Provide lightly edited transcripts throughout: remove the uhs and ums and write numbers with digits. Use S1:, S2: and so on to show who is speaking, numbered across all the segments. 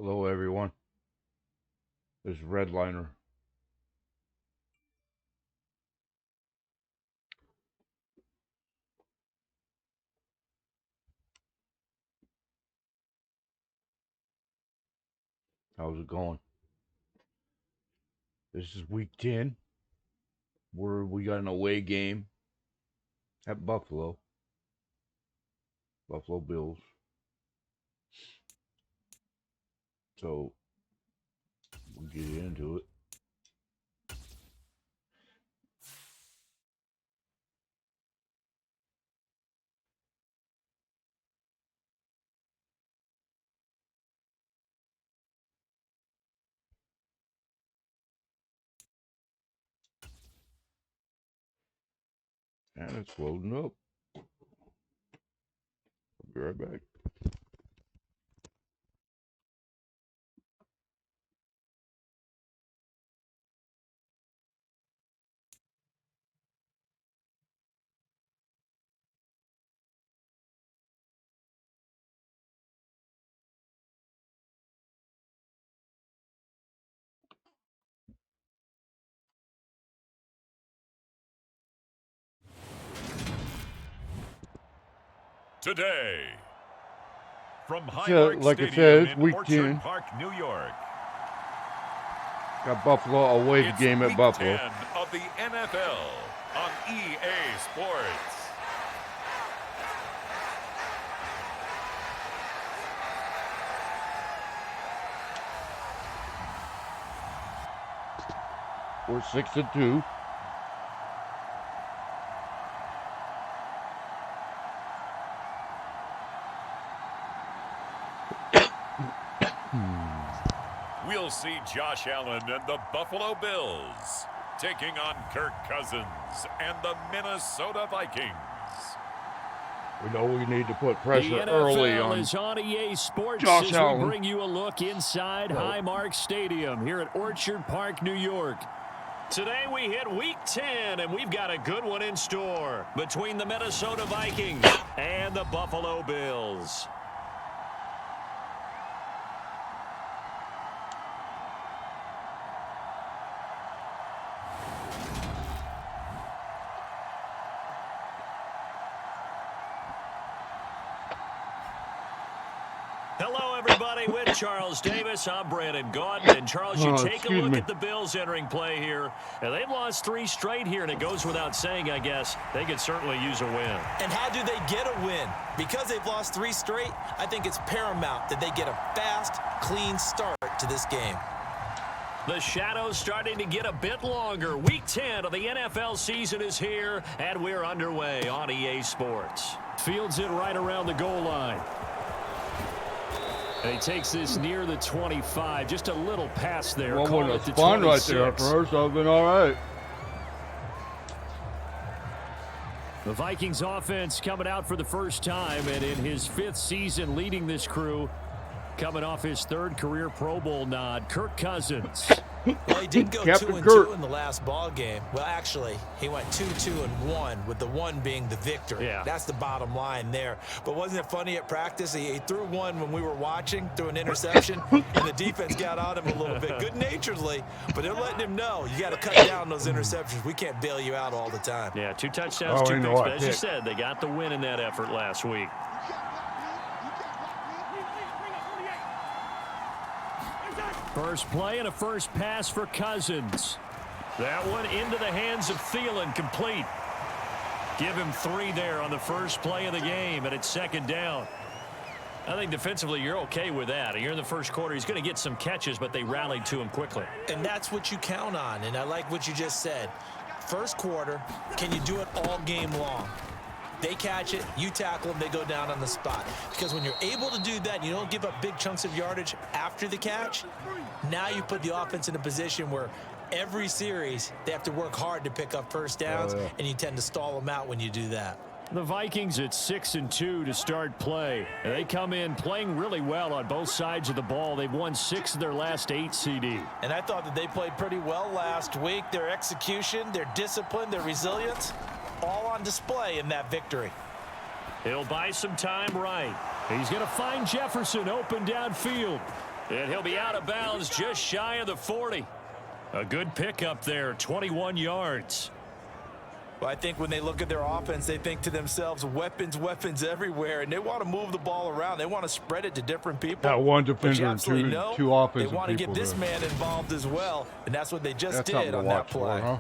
S1: Hello, everyone. This is Redliner. How's it going? This is week 10. We got an away game at Buffalo. Buffalo Bills. So we'll get into it. And it's loading up. I'll be right back.
S2: Today, from Highmark
S1: Like I
S2: Stadium
S1: said, it's
S2: in
S1: week
S2: Orchard
S1: 10.
S2: Park, New York.
S1: Got Buffalo away
S2: It's
S1: game at
S2: week
S1: Buffalo.
S2: 10 of the NFL on EA Sports.
S1: We're 6-2.
S2: We'll see Josh Allen and the Buffalo Bills taking on Kirk Cousins and the Minnesota Vikings.
S1: We know we need to put pressure
S3: the NFL
S1: early on
S3: is on EA Sports
S1: Josh
S3: as
S1: Allen.
S3: we bring you a look inside Highmark Stadium here at Orchard Park, New York. Today we hit week 10, and we've got a good one in store between the Minnesota Vikings and the Buffalo Bills. Hello, everybody. With Charles Davis, I'm Brandon Gaudin. And, Charles, you take a look at the Bills entering play here. And they've lost 3 straight here, and it goes without saying, I guess, they could certainly use a win.
S4: And how do they get a win? Because they've lost 3 straight, I think it's paramount that they get a fast, clean start to this game.
S3: The shadow's starting to get a bit longer. Week 10 of the NFL season is here, and we're underway on EA Sports. Fields it right around the goal line. And he takes this near the 25. Just a little pass there.
S1: Well,
S3: Call
S1: with
S3: it
S1: a
S3: the
S1: spawn right
S3: 26.
S1: there first, I've been all right.
S3: The Vikings offense coming out for the first time, and in his 5th season leading this crew, coming off his 3rd career Pro Bowl nod, Kirk Cousins.
S4: Well, he did go
S1: Captain
S4: 2-2
S1: Kirk
S4: in the last ball game. Well, actually, he went 2-2-1, with the 1 being the victory.
S3: Yeah.
S4: That's the bottom line there. But wasn't it funny at practice? He threw one when we were watching, threw an interception, and the defense got on him a little bit, good-naturedly. But they're letting him know, you got to cut down those interceptions. We can't bail you out all the time.
S3: Yeah, 2 touchdowns, 2 picks. But as you said, they got the win in that effort last week. First play and a first pass for Cousins. That one into the hands of Thielen, complete. Give him 3 there on the first play of the game, and it's 2nd down. I think defensively you're okay with that. You're in the first quarter. He's going to get some catches, but they rallied to him quickly.
S4: And that's what you count on, and I like what you just said. First quarter, can you do it all game long? They catch it, you tackle them, they go down on the spot. Because when you're able to do that, you don't give up big chunks of yardage after the catch, now you put the offense in a position where every series they have to work hard to pick up first downs, and you tend to stall them out when you do that.
S3: The Vikings at 6-2 to start play. And they come in playing really well on both sides of the ball. They've won 6 of their last 8 CD.
S4: And I thought that they played pretty well last week. Their execution, their discipline, their resilience, all on display in that victory.
S3: He'll buy some time right. He's going to find Jefferson open downfield. And he'll be out of bounds just shy of the 40. A good pickup there, 21 yards.
S4: Well, I think when they look at their offense, they think to themselves, weapons, weapons everywhere, and they want to move the ball around. They want to spread it to different people.
S1: Got one
S4: But
S1: defender
S4: you
S1: and
S4: absolutely
S1: two
S4: know
S1: offensive
S4: they want to
S1: people
S4: get this
S1: there.
S4: man involved as well, and that's what they just
S1: That's something
S4: did
S1: to
S4: on that
S1: watch
S4: play.
S1: for, huh?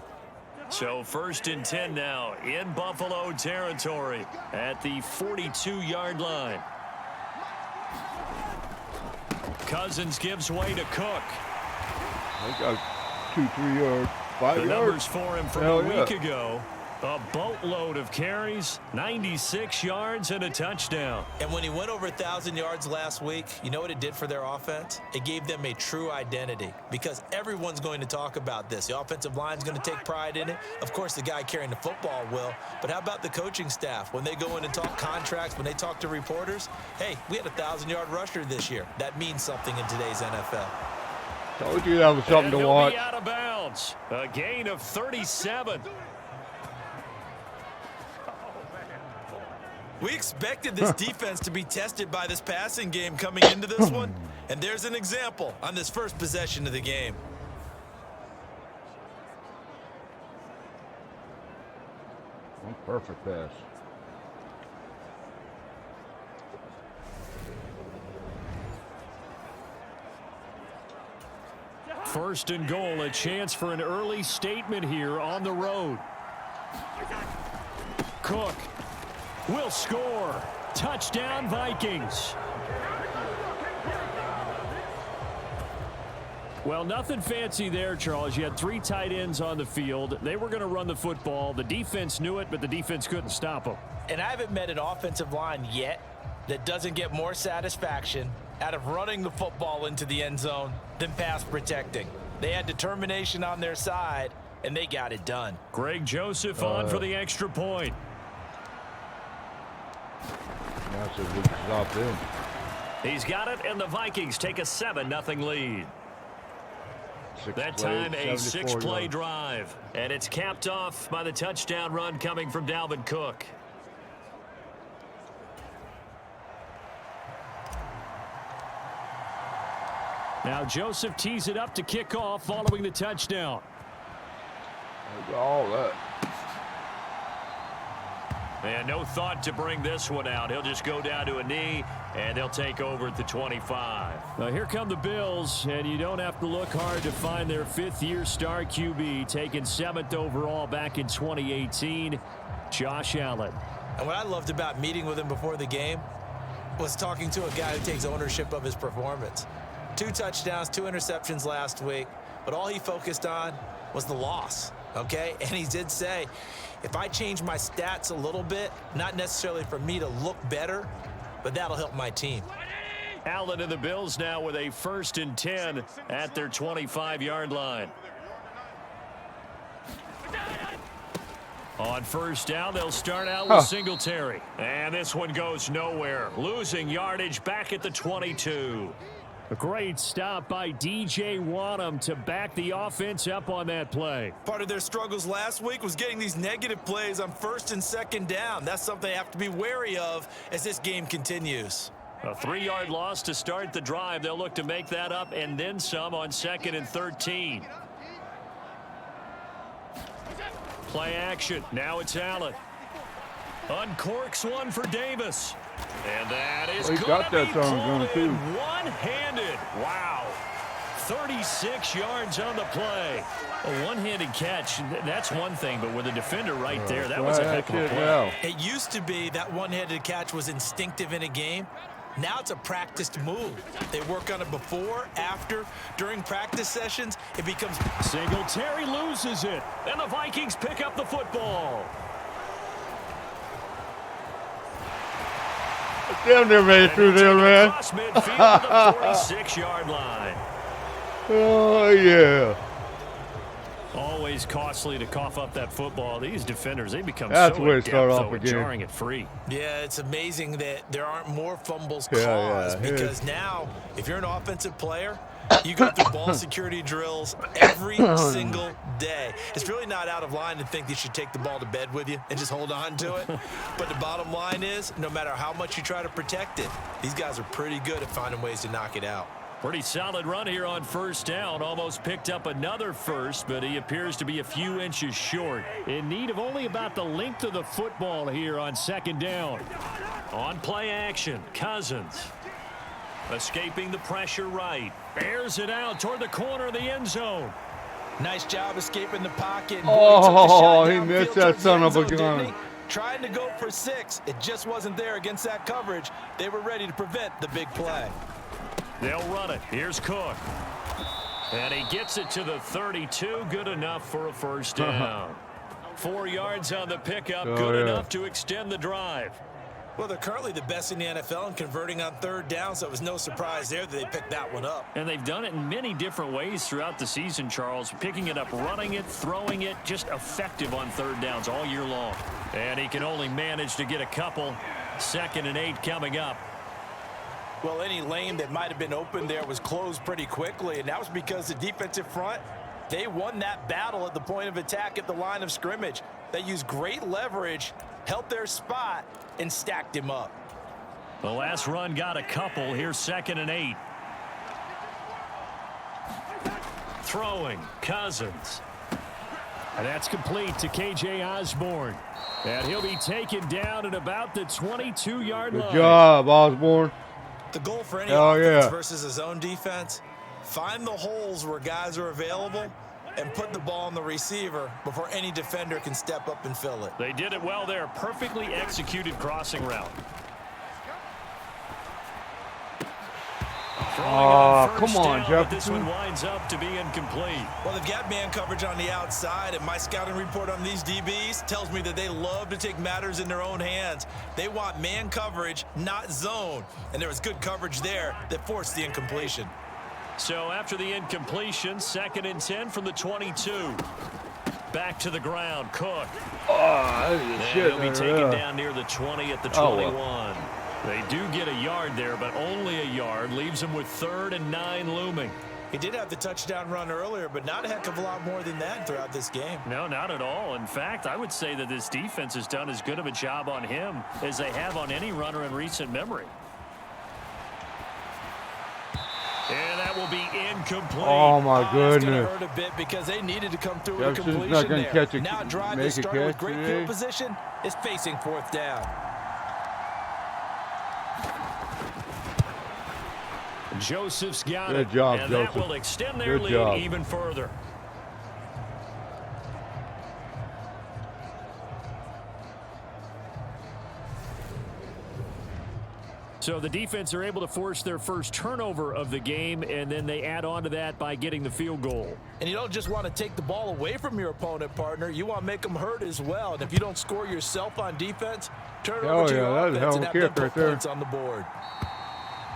S3: So 1st and 10 now in Buffalo territory at the 42-yard line. Cousins gives way to Cook.
S1: They got 2, 3 yards, 5
S3: The
S1: yards.
S3: numbers for him from
S1: Hell
S3: a week
S1: yeah.
S3: ago. A boatload of carries, 96 yards and a touchdown.
S4: And when he went over 1,000 yards last week, you know what it did for their offense? It gave them a true identity because everyone's going to talk about this. The offensive line's going to take pride in it. Of course, the guy carrying the football will. But how about the coaching staff? When they go in and talk contracts, when they talk to reporters, hey, we had a 1,000-yard rusher this year. That means something in today's NFL.
S1: Told you that was something
S3: And
S1: to
S3: he'll
S1: watch.
S3: be out of bounds. A gain of 37.
S4: We expected this defense to be tested by this passing game coming into this one, and there's an example on this first possession of the game.
S1: Oh, perfect pass.
S3: First and goal, a chance for an early statement here on the road. Cook will score. Touchdown, Vikings. Well, nothing fancy there, Charles. You had 3 tight ends on the field. They were going to run the football. The defense knew it, but the defense couldn't stop them.
S4: And I haven't met an offensive line yet that doesn't get more satisfaction out of running the football into the end zone than pass protecting. They had determination on their side, and they got it done.
S3: Greg Joseph on for the extra point.
S1: That's a good stop in.
S3: He's got it, and the Vikings take a 7-0 lead. That time a 6-play drive, and it's capped off by the touchdown run coming from Dalvin Cook. Now Joseph tees it up to kick off following the touchdown.
S1: All that.
S3: And no thought to bring this one out. He'll just go down to a knee, and they'll take over at the 25. Now here come the Bills, and you don't have to look hard to find their 5th-year star QB, taken 7th overall back in 2018, Josh Allen.
S4: And what I loved about meeting with him before the game was talking to a guy who takes ownership of his performance. 2 touchdowns, 2 interceptions last week, but all he focused on was the loss, okay? And he did say, if I change my stats a little bit, not necessarily for me to look better, but that'll help my team.
S3: Allen and the Bills now with a 1st and 10 at their 25-yard line. On 1st down, they'll start out with Singletary. And this one goes nowhere. Losing yardage back at the 22. A great stop by DJ Wanham to back the offense up on that play.
S4: Part of their struggles last week was getting these negative plays on 1st and 2nd down. That's something they have to be wary of as this game continues.
S3: A 3-yard loss to start the drive. They'll look to make that up and then some on 2nd and 13. Play action. Now it's Allen. Uncorks one for Davis. And that is
S1: Well, he got that
S3: going to be
S1: song going,
S3: pulled in
S1: too.
S3: one-handed. Wow. 36 yards on the play. A one-handed catch, that's one thing, but with a defender right there, that was a heck of a play.
S1: Now.
S4: It used to be that one-handed catch was instinctive in a game. Now it's a practiced move. They work on it before, after, during practice sessions. It becomes...
S3: Singletary loses it, and the Vikings pick up the football.
S1: Damn near made it through there, man.
S3: Across midfield to the 46-yard line.
S1: Oh, yeah.
S3: Always costly to cough up that football. These defenders, they become
S1: That's
S3: so
S1: the way to
S3: adept,
S1: start off
S3: though,
S1: a
S3: at
S1: game.
S3: jarring it free.
S4: Yeah, it's amazing that there aren't more fumbles
S1: Yeah,
S4: caused
S1: yeah.
S4: because now, if you're an offensive player, you go through ball security drills every single day. It's really not out of line to think you should take the ball to bed with you and just hold on to it. But the bottom line is, no matter how much you try to protect it, these guys are pretty good at finding ways to knock it out.
S3: Pretty solid run here on first down. Almost picked up another first, but he appears to be a few inches short. In need of only about the length of the football here on second down. On play action, Cousins. Escaping the pressure right. Bears it out toward the corner of the end zone.
S4: Nice job escaping the pocket.
S1: Oh, he missed that son of a gun.
S4: Trying to go for 6. It just wasn't there against that coverage. They were ready to prevent the big play.
S3: They'll run it. Here's Cook. And he gets it to the 32. Good enough for a first down. 4 yards on the pickup. Good enough to extend the drive.
S4: Well, they're currently the best in the NFL in converting on third down, so it was no surprise there that they picked that one up.
S3: And they've done it in many different ways throughout the season, Charles. Picking it up, running it, throwing it, just effective on third downs all year long. And he can only manage to get a couple. 2nd and 8 coming up.
S4: Well, any lane that might have been open there was closed pretty quickly, and that was because the defensive front, they won that battle at the point of attack at the line of scrimmage. They used great leverage, held their spot, and stacked him up.
S3: The last run got a couple. Here's 2nd and 8. Throwing, Cousins. And that's complete to K.J. Osborne. And he'll be taken down at about the 22-yard line.
S1: Good job, Osborne.
S4: The goal for any offense versus a zone defense, find the holes where guys are available and put the ball on the receiver before any defender can step up and fill it.
S3: They did it well there. Perfectly executed crossing route.
S1: Come on, Jefferson.
S3: This one winds up to be incomplete.
S4: Well, they've got man coverage on the outside, and my scouting report on these DBs tells me that they love to take matters in their own hands. They want man coverage, not zone. And there was good coverage there that forced the incompletion.
S3: So after the incompletion, 2nd and 10 from the 22. Back to the ground, Cook.
S1: Shit.
S3: He'll be taken down near the 20 at the 21. They do get a yard there, but only a yard. Leaves them with 3rd and 9 looming.
S4: He did have the touchdown run earlier, but not a heck of a lot more than that throughout this game.
S3: No, not at all. In fact, I would say that this defense has done as good of a job on him as they have on any runner in recent memory. And that will be incomplete.
S1: Oh, my goodness.
S4: It's going to hurt a bit because they needed to come through with a
S1: Jefferson's
S4: completion
S1: not gonna
S4: there.
S1: catch a,
S4: now drive
S1: make
S4: that started
S1: a
S4: with
S1: catch
S4: great
S1: today.
S4: field position is facing 4th down.
S3: Joseph's got it.
S1: Good job,
S3: and
S1: Joseph.
S3: that will extend their
S1: Good
S3: lead
S1: job.
S3: even further. So the defense are able to force their first turnover of the game, and then they add on to that by getting the field goal.
S4: And you don't just want to take the ball away from your opponent, partner. You want to make them hurt as well. And if you don't score yourself on defense, turn it over to your offense and have them put points on the board.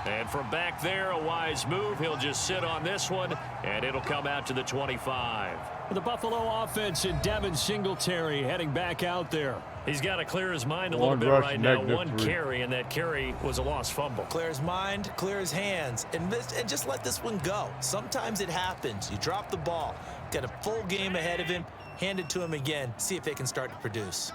S3: And from back there, a wise move. He'll just sit on this one, and it'll come out to the 25. The Buffalo offense and Devin Singletary heading back out there. He's got to clear his mind a little bit right now. One carry, and that carry was a lost fumble.
S4: Clear his mind, clear his hands, and just let this one go. Sometimes it happens. You drop the ball. Got a full game ahead of him. Hand it to him again. See if they can start to produce.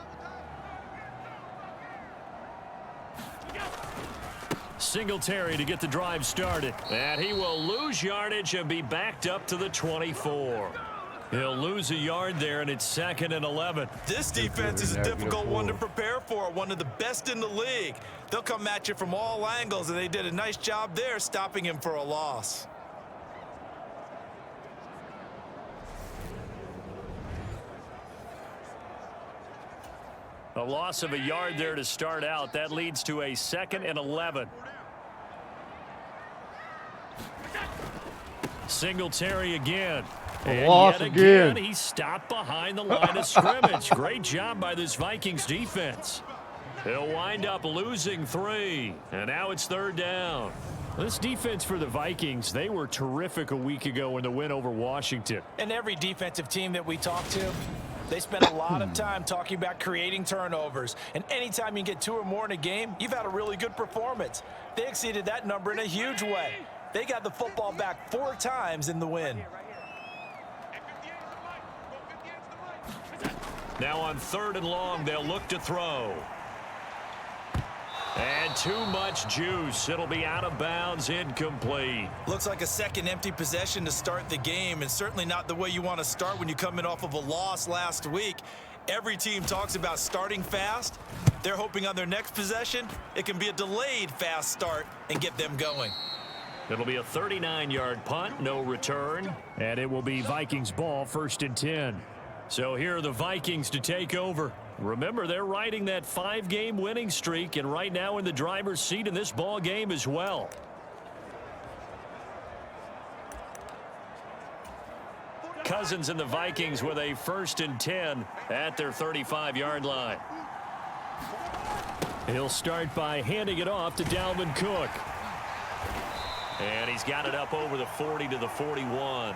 S3: Singletary to get the drive started. And he will lose yardage and be backed up to the 24. He'll lose a yard there, and it's 2nd and 11.
S4: This defense is a difficult one to prepare for, one of the best in the league. They'll come at you from all angles, and they did a nice job there stopping him for a loss.
S3: A loss of a yard there to start out. That leads to a 2nd and 11. Singletary again. And
S1: loss
S3: yet
S1: again.
S3: He stopped behind the line of scrimmage. Great job by this Vikings defense. He'll wind up losing 3. And now it's 3rd down. This defense for the Vikings, they were terrific a week ago in the win over Washington.
S4: And every defensive team that we talk to, they spend a lot of time talking about creating turnovers. And anytime you get 2 or more in a game, you've had a really good performance. They exceeded that number in a huge way. They got the football back 4 times in the win.
S3: Now on 3rd and long, they'll look to throw. And too much juice. It'll be out of bounds, incomplete.
S4: Looks like a second empty possession to start the game, and certainly not the way you want to start when you come in off of a loss last week. Every team talks about starting fast. They're hoping on their next possession, it can be a delayed fast start and get them going.
S3: It'll be a 39-yard punt, no return. And it will be Vikings ball, 1st and 10. So here are the Vikings to take over. Remember, they're riding that 5-game winning streak, and right now in the driver's seat in this ball game as well. Cousins and the Vikings with a 1st and 10 at their 35-yard line. He'll start by handing it off to Dalvin Cook. And he's got it up over the 40 to the 41.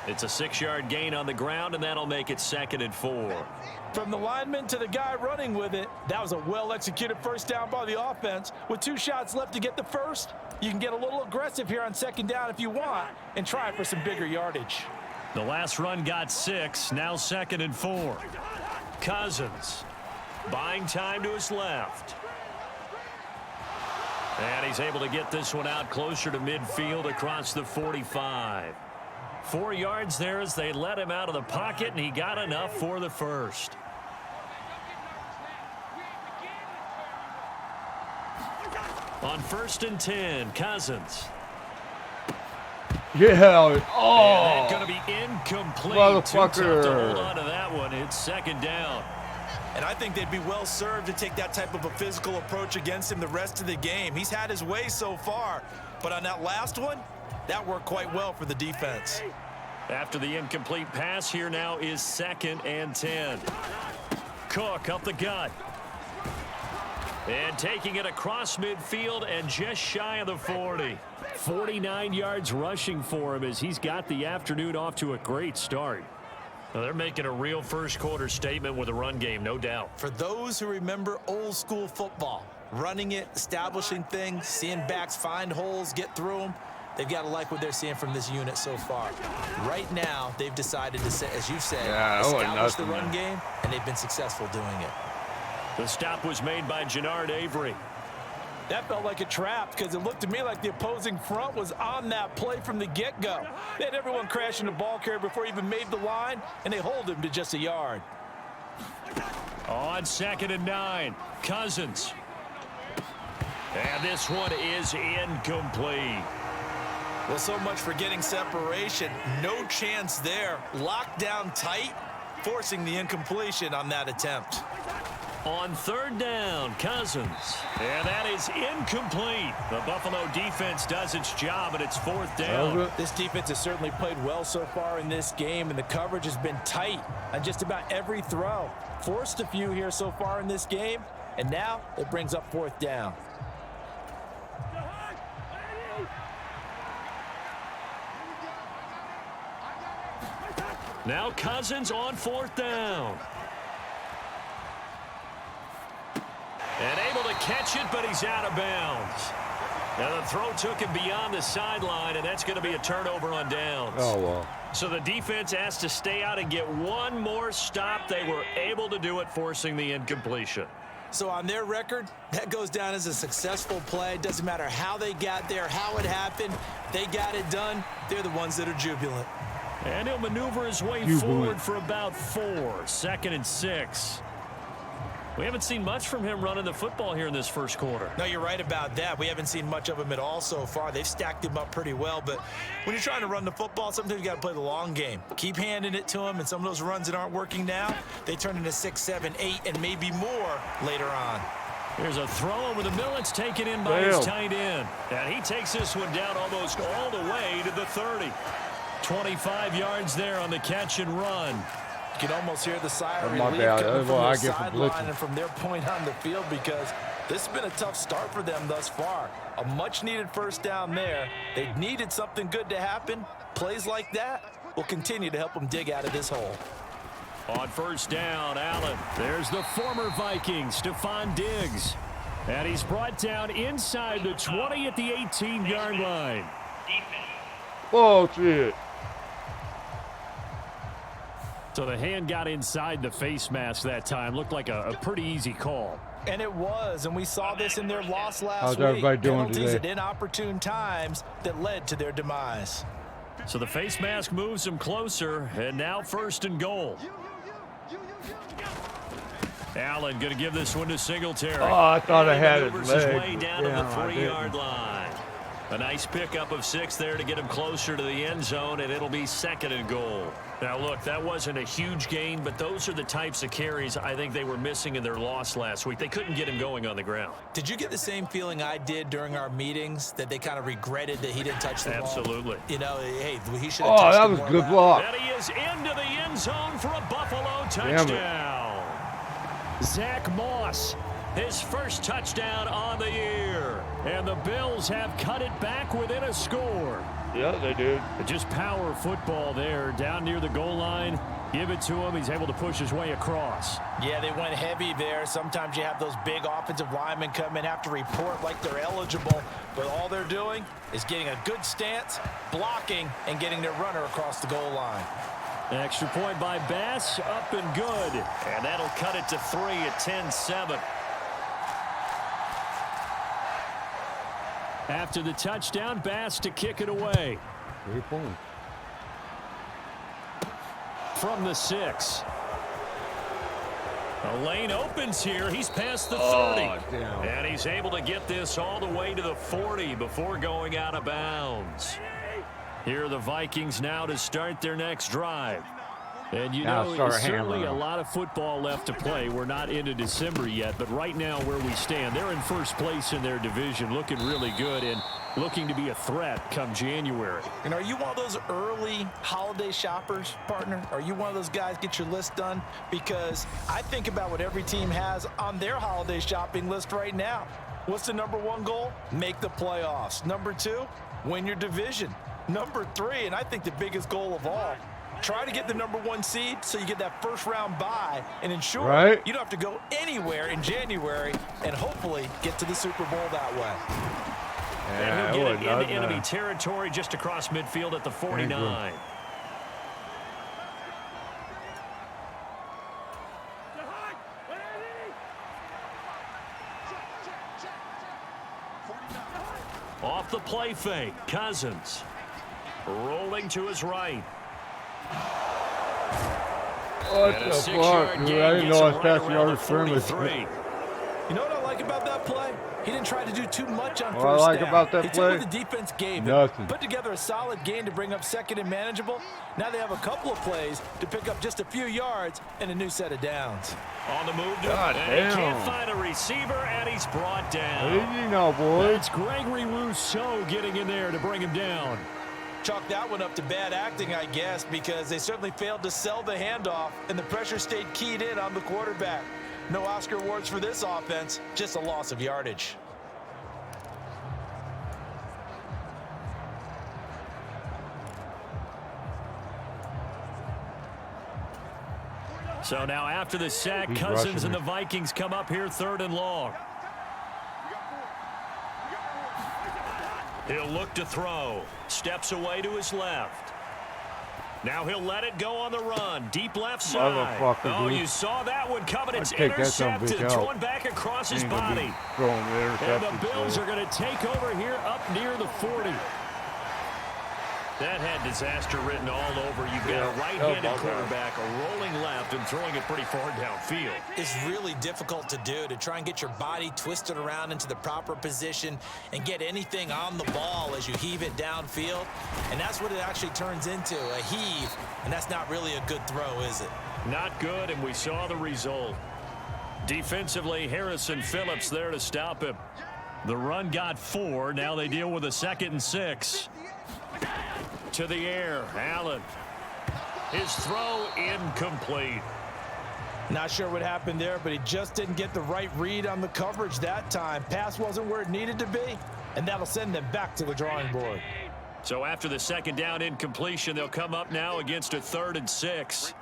S3: It's a 6-yard gain on the ground, and that'll make it 2nd and 4.
S4: From the lineman to the guy running with it, that was a well-executed first down by the offense. With 2 shots left to get the first, you can get a little aggressive here on 2nd down if you want and try for some bigger yardage.
S3: The last run got 6, now 2nd and 4. Cousins buying time to his left. And he's able to get this one out closer to midfield across the 45. 4 yards there as they let him out of the pocket, and he got enough for the first. On 1st and 10, Cousins.
S1: Yeah. Oh.
S3: And going to be incomplete.
S1: Motherfucker.
S3: Too tough to hold on to that one. It's 2nd down.
S4: And I think they'd be well served to take that type of a physical approach against him the rest of the game. He's had his way so far, but on that last one, that worked quite well for the defense.
S3: After the incomplete pass, here now is 2nd and 10. Cook up the gut. And taking it across midfield and just shy of the 40. 49 yards rushing for him as he's got the afternoon off to a great start. Well, they're making a real first-quarter statement with a run game, no doubt.
S4: For those who remember old-school football, running it, establishing things, seeing backs find holes, get through them, they've got to like what they're seeing from this unit so far. Right now, they've decided to, as you've said, establish the run game, and they've been successful doing it.
S3: The stop was made by Jannard Avery.
S4: That felt like a trap because it looked to me like the opposing front was on that play from the get-go. They had everyone crashing the ball carrier before he even made the line, and they hold him to just a yard.
S3: On 2nd and 9, Cousins. And this one is incomplete.
S4: Well, so much for getting separation. No chance there. Locked down tight, forcing the incompletion on that attempt.
S3: On 3rd down, Cousins. And that is incomplete. The Buffalo defense does its job, and it's 4th down.
S4: This defense has certainly played well so far in this game, and the coverage has been tight on just about every throw. Forced a few here so far in this game, and now it brings up 4th down.
S3: Now Cousins on 4th down. And able to catch it, but he's out of bounds. Now the throw took him beyond the sideline, and that's going to be a turnover on downs.
S1: Oh, well.
S3: So the defense has to stay out and get one more stop. They were able to do it, forcing the incompletion.
S4: So on their record, that goes down as a successful play. Doesn't matter how they got there, how it happened. They got it done. They're the ones that are jubilant.
S3: And he'll maneuver his way forward for about 4. 2nd and 6. We haven't seen much from him running the football here in this first quarter.
S4: No, you're right about that. We haven't seen much of him at all so far. They've stacked him up pretty well, but when you're trying to run the football, sometimes you got to play the long game. Keep handing it to him, and some of those runs that aren't working now, they turn into 6, 7, 8, and maybe more later on.
S3: Here's a throw over the middle. It's taken in by his tight end. And he takes this one down almost all the way to the 30. 25 yards there on the catch and run.
S4: You can almost hear the sigh of relief
S1: bad.
S4: coming from
S1: I
S4: the
S1: get from
S4: sideline
S1: blitzing.
S4: and from their point on the field, because this has been a tough start for them thus far. A much-needed first down there. They needed something good to happen. Plays like that will continue to help them dig out of this hole.
S3: On 1st down, Allen. There's the former Viking, Stephon Diggs. And he's brought down inside the 20 at the 18-yard line.
S1: Bullshit.
S3: So the hand got inside the face mask that time. Looked like a pretty easy call.
S4: And it was, and we saw this in their loss last
S1: How's
S4: week.
S1: everybody doing
S4: Penalties
S1: today?
S4: at inopportune times that led to their demise.
S3: So the face mask moves them closer, and now 1st and goal. Allen going to give this one to Singletary.
S1: Oh, I thought I had his
S3: Maneuvers his
S1: leg.
S3: way down to
S1: Damn,
S3: the
S1: I
S3: 3-yard
S1: didn't.
S3: line. A nice pickup of 6 there to get him closer to the end zone, and it'll be 2nd and goal. Now, look, that wasn't a huge gain, but those are the types of carries I think they were missing in their loss last week. They couldn't get him going on the ground.
S4: Did you get the same feeling I did during our meetings, that they kind of regretted that he didn't touch the ball?
S3: Absolutely.
S4: You know, hey, he should have
S1: Oh,
S4: touched
S1: that
S4: it
S1: was
S4: more
S1: good
S4: last.
S1: block.
S3: And he is into the end zone for a Buffalo
S1: Damn it.
S3: touchdown. Zach Moss, his first touchdown on the year. And the Bills have cut it back within a score.
S1: Yeah, they did.
S3: Just power football there, down near the goal line. Give it to him. He's able to push his way across.
S4: Yeah, they went heavy there. Sometimes you have those big offensive linemen come in, have to report like they're eligible, but all they're doing is getting a good stance, blocking, and getting their runner across the goal line.
S3: Extra point by Bass, up and good. And that'll cut it to 3 at 10-7. After the touchdown, Bass to kick it away.
S1: 3 points.
S3: From the 6. A lane opens here. He's past the 30.
S1: Oh, damn.
S3: And he's able to get this all the way to the 40 before going out of bounds. Here are the Vikings now to start their next drive. And you
S1: Now
S3: know,
S1: start
S3: it's certainly
S1: hammering
S3: a
S1: them.
S3: lot of football left to play. We're not into December yet, but right now where we stand, they're in first place in their division, looking really good and looking to be a threat come January.
S4: And are you one of those early holiday shoppers, partner? Are you one of those guys get your list done? Because I think about what every team has on their holiday shopping list right now. What's the number 1 goal? Make the playoffs. Number 2, win your division. Number 3, and I think the biggest goal of all, try to get the number 1 seed so you get that first round bye and ensure
S1: Right.
S4: you don't have to go anywhere in January and hopefully get to the Super Bowl that way.
S3: And
S1: Yeah,
S3: he'll
S1: it
S3: get it
S1: was
S3: into enemy
S1: nice.
S3: territory just across midfield at the 49. Off the play fake, Cousins. Rolling to his right.
S1: What
S3: And a
S1: the
S3: 6-yard
S1: fuck, dude?
S3: gain
S1: I didn't
S3: gets
S1: know
S3: him
S1: I
S3: right
S1: passed
S3: around
S1: yard
S3: the
S1: of scrimmage.
S3: 43.
S4: You know what I like about that play? He didn't try to do too much on
S1: What
S4: first
S1: I like
S4: down.
S1: about that
S4: he
S1: play?
S4: took what the defense gave him,
S1: Nothing.
S4: put together a solid gain to bring up 2nd and manageable. Now they have a couple of plays to pick up just a few yards and a new set of downs.
S3: On the move to
S1: God
S3: and he can't
S1: damn.
S3: find a receiver, and he's brought down.
S1: Easy now, boys.
S3: It's Gregory Rousseau getting in there to bring him down.
S4: Chalk that one up to bad acting, I guess, because they certainly failed to sell the handoff, and the pressure stayed keyed in on the quarterback. No Oscar awards for this offense, just a loss of yardage.
S3: So now after the sack,
S1: He's
S3: Cousins
S1: rushing
S3: and the
S1: it.
S3: Vikings come up here 3rd and long. He'll look to throw. Steps away to his left. Now he'll let it go on the run. Deep left side.
S1: Motherfucker,
S3: Oh,
S1: dude.
S3: you saw that one coming. It's
S1: I'd take that son of a
S3: intercepted.
S1: bitch out.
S3: Thrown back across his
S1: Ain't gonna be
S3: body.
S1: throwing the
S3: And the
S1: interceptions,
S3: Bills
S1: so.
S3: are going to take over here up near the 40. That had disaster written all over. You've got
S1: Yeah,
S3: a right-handed
S1: how about that?
S3: quarterback, a rolling left, and throwing it pretty far downfield.
S4: It's really difficult to do, to try and get your body twisted around into the proper position and get anything on the ball as you heave it downfield. And that's what it actually turns into, a heave. And that's not really a good throw, is it?
S3: Not good, and we saw the result. Defensively, Harrison Phillips there to stop him. The run got 4. Now they deal with a 2nd and 6. To the air, Allen. His throw incomplete.
S4: Not sure what happened there, but he just didn't get the right read on the coverage that time. Pass wasn't where it needed to be, and that'll send them back to the drawing board.
S3: So after the 2nd down incompletion, they'll come up now against a 3rd and 6.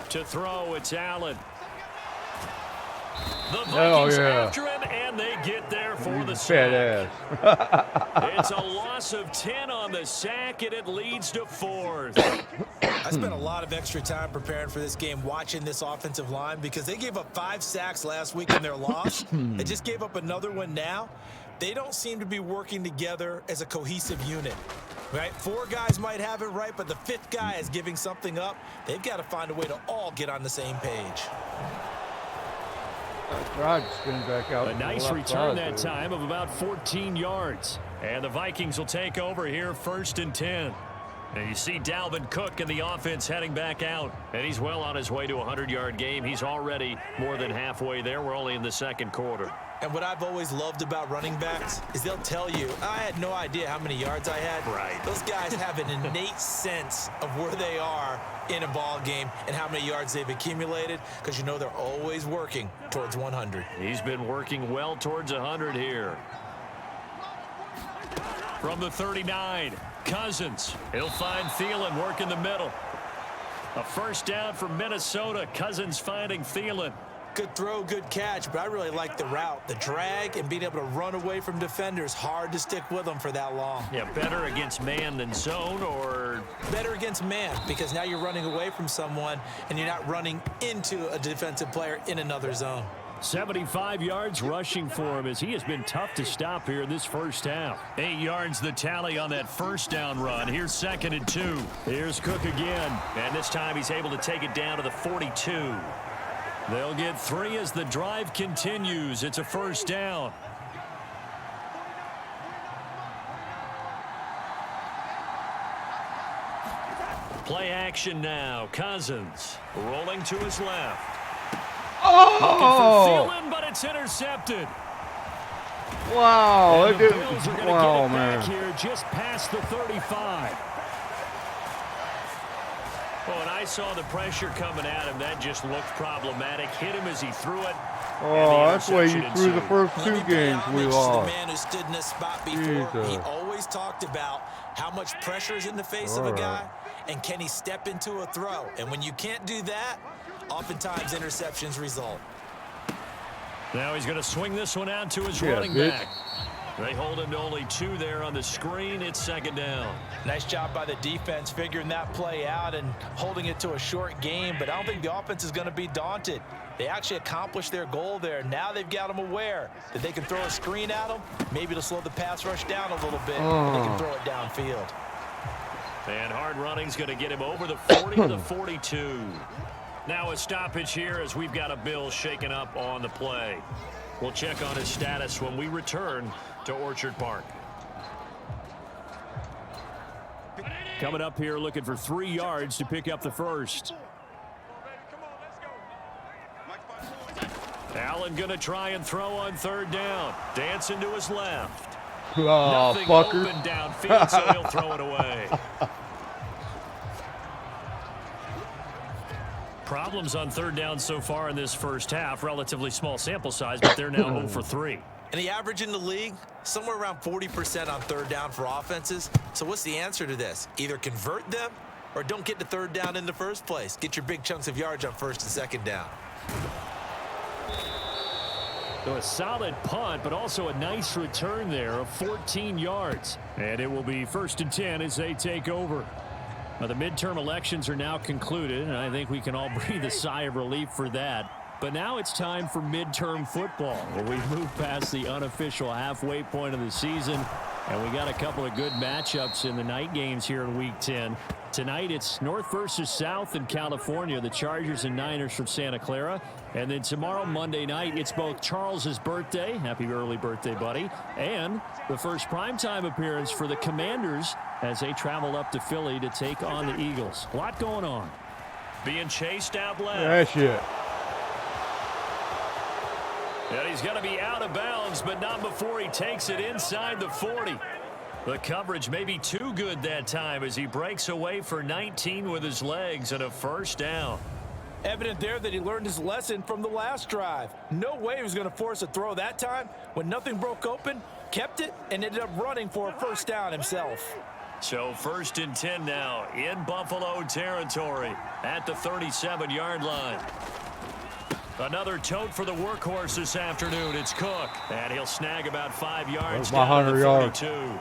S3: To throw, it's Allen. The
S1: Oh,
S3: Vikings
S1: yeah.
S3: after him, and they get there for the
S1: Fat
S3: sack.
S1: ass.
S3: It's a loss of 10 on the sack, and it leads to 4th.
S4: I spent a lot of extra time preparing for this game watching this offensive line because they gave up 5 sacks last week in their loss. They just gave up another one now. They don't seem to be working together as a cohesive unit. Right? 4 guys might have it right, but the 5th guy is giving something up. They've got to find a way to all get on the same page.
S1: Rod spinning back out.
S3: A nice return that time of about 14 yards. And the Vikings will take over here 1st and 10. And you see Dalvin Cook in the offense heading back out. And he's well on his way to a 100-yard game. He's already more than halfway there. We're only in the 2nd quarter.
S4: And what I've always loved about running backs is they'll tell you, I had no idea how many yards I had.
S3: Right.
S4: Those guys have an innate sense of where they are in a ball game and how many yards they've accumulated because you know they're always working towards 100.
S3: He's been working well towards 100 here. From the 39, Cousins. He'll find Thielen working the middle. A 1st down for Minnesota. Cousins finding Thielen.
S4: Good throw, good catch, but I really like the route. The drag and being able to run away from defenders, hard to stick with them for that long.
S3: Yeah, better against man than zone, or
S4: better against man because now you're running away from someone and you're not running into a defensive player in another zone.
S3: 75 yards rushing for him as he has been tough to stop here in this 1st half. 8 yards the tally on that 1st down run. Here's 2nd and 2. Here's Cook again, and this time he's able to take it down to the 42. They'll get 3 as the drive continues. It's a 1st down. Play action now. Cousins rolling to his left.
S1: Oh!
S3: Looking for Thielen, but it's intercepted.
S1: Wow!
S3: And
S1: It
S3: the
S1: didn't.
S3: Bills are going to
S1: Wow,
S3: get it
S1: man.
S3: back here just past the 35. Well, when I saw the pressure coming at him, that just looked problematic. Hit him as he threw it.
S1: Oh, that's why you
S3: interception
S1: threw the
S3: ensued.
S1: first 2
S4: Let me pay
S1: games we
S4: homage to the
S1: lost.
S4: man who stood in this spot before. He
S1: Jesus.
S4: always talked about how much pressure is in the face of a guy and can he step into a throw. And when you can't do that, oftentimes interceptions result.
S3: Now he's going to swing this one out to his
S1: Yeah,
S3: running
S1: bitch.
S3: back. They hold him to only 2 there on the screen. It's 2nd down.
S4: Nice job by the defense figuring that play out and holding it to a short game, but I don't think the offense is going to be daunted. They actually accomplished their goal there. Now they've got them aware that they can throw a screen at them, maybe to slow the pass rush down a little bit, and they can throw it downfield.
S3: And hard running's going to get him over the 40 to the 42. Now a stoppage here as we've got a Bill shaken up on the play. We'll check on his status when we return to Orchard Park. Coming up here looking for 3 yards to pick up the 1st. Allen going to try and throw on 3rd down. Dancing to his left.
S1: Oh,
S3: Nothing
S1: fucker.
S3: open downfield, so he'll throw it away. Problems on 3rd down so far in this 1st half. Relatively small sample size, but they're now 0 for 3.
S4: And the average in the league, somewhere around 40% on 3rd down for offenses. So what's the answer to this? Either convert them or don't get to 3rd down in the first place. Get your big chunks of yards on 1st and 2nd down.
S3: So a solid punt, but also a nice return there of 14 yards. And it will be 1st and 10 as they take over. Now, the midterm elections are now concluded, and I think we can all breathe a sigh of relief for that. But now it's time for midterm football, where we move past the unofficial halfway point of the season. And we got a couple of good matchups in the night games here in Week 10. Tonight it's North versus South in California, the Chargers and Niners from Santa Clara. And then tomorrow, Monday night, it's both Charles's birthday, happy early birthday, buddy, and the first primetime appearance for the Commanders as they travel up to Philly to take on the Eagles. A lot going on. Being chased out left.
S1: That shit.
S3: And he's going to be out of bounds, but not before he takes it inside the 40. The coverage may be too good that time as he breaks away for 19 with his legs and a 1st down.
S4: Evident there that he learned his lesson from the last drive. No way he was going to force a throw that time. When nothing broke open, kept it, and ended up running for a 1st down himself.
S3: So 1st and 10 now in Buffalo territory at the 37-yard line. Another tote for the workhorse this afternoon. It's Cook. And he'll snag about 5 yards.
S1: Where's my 100 yards?
S3: 32.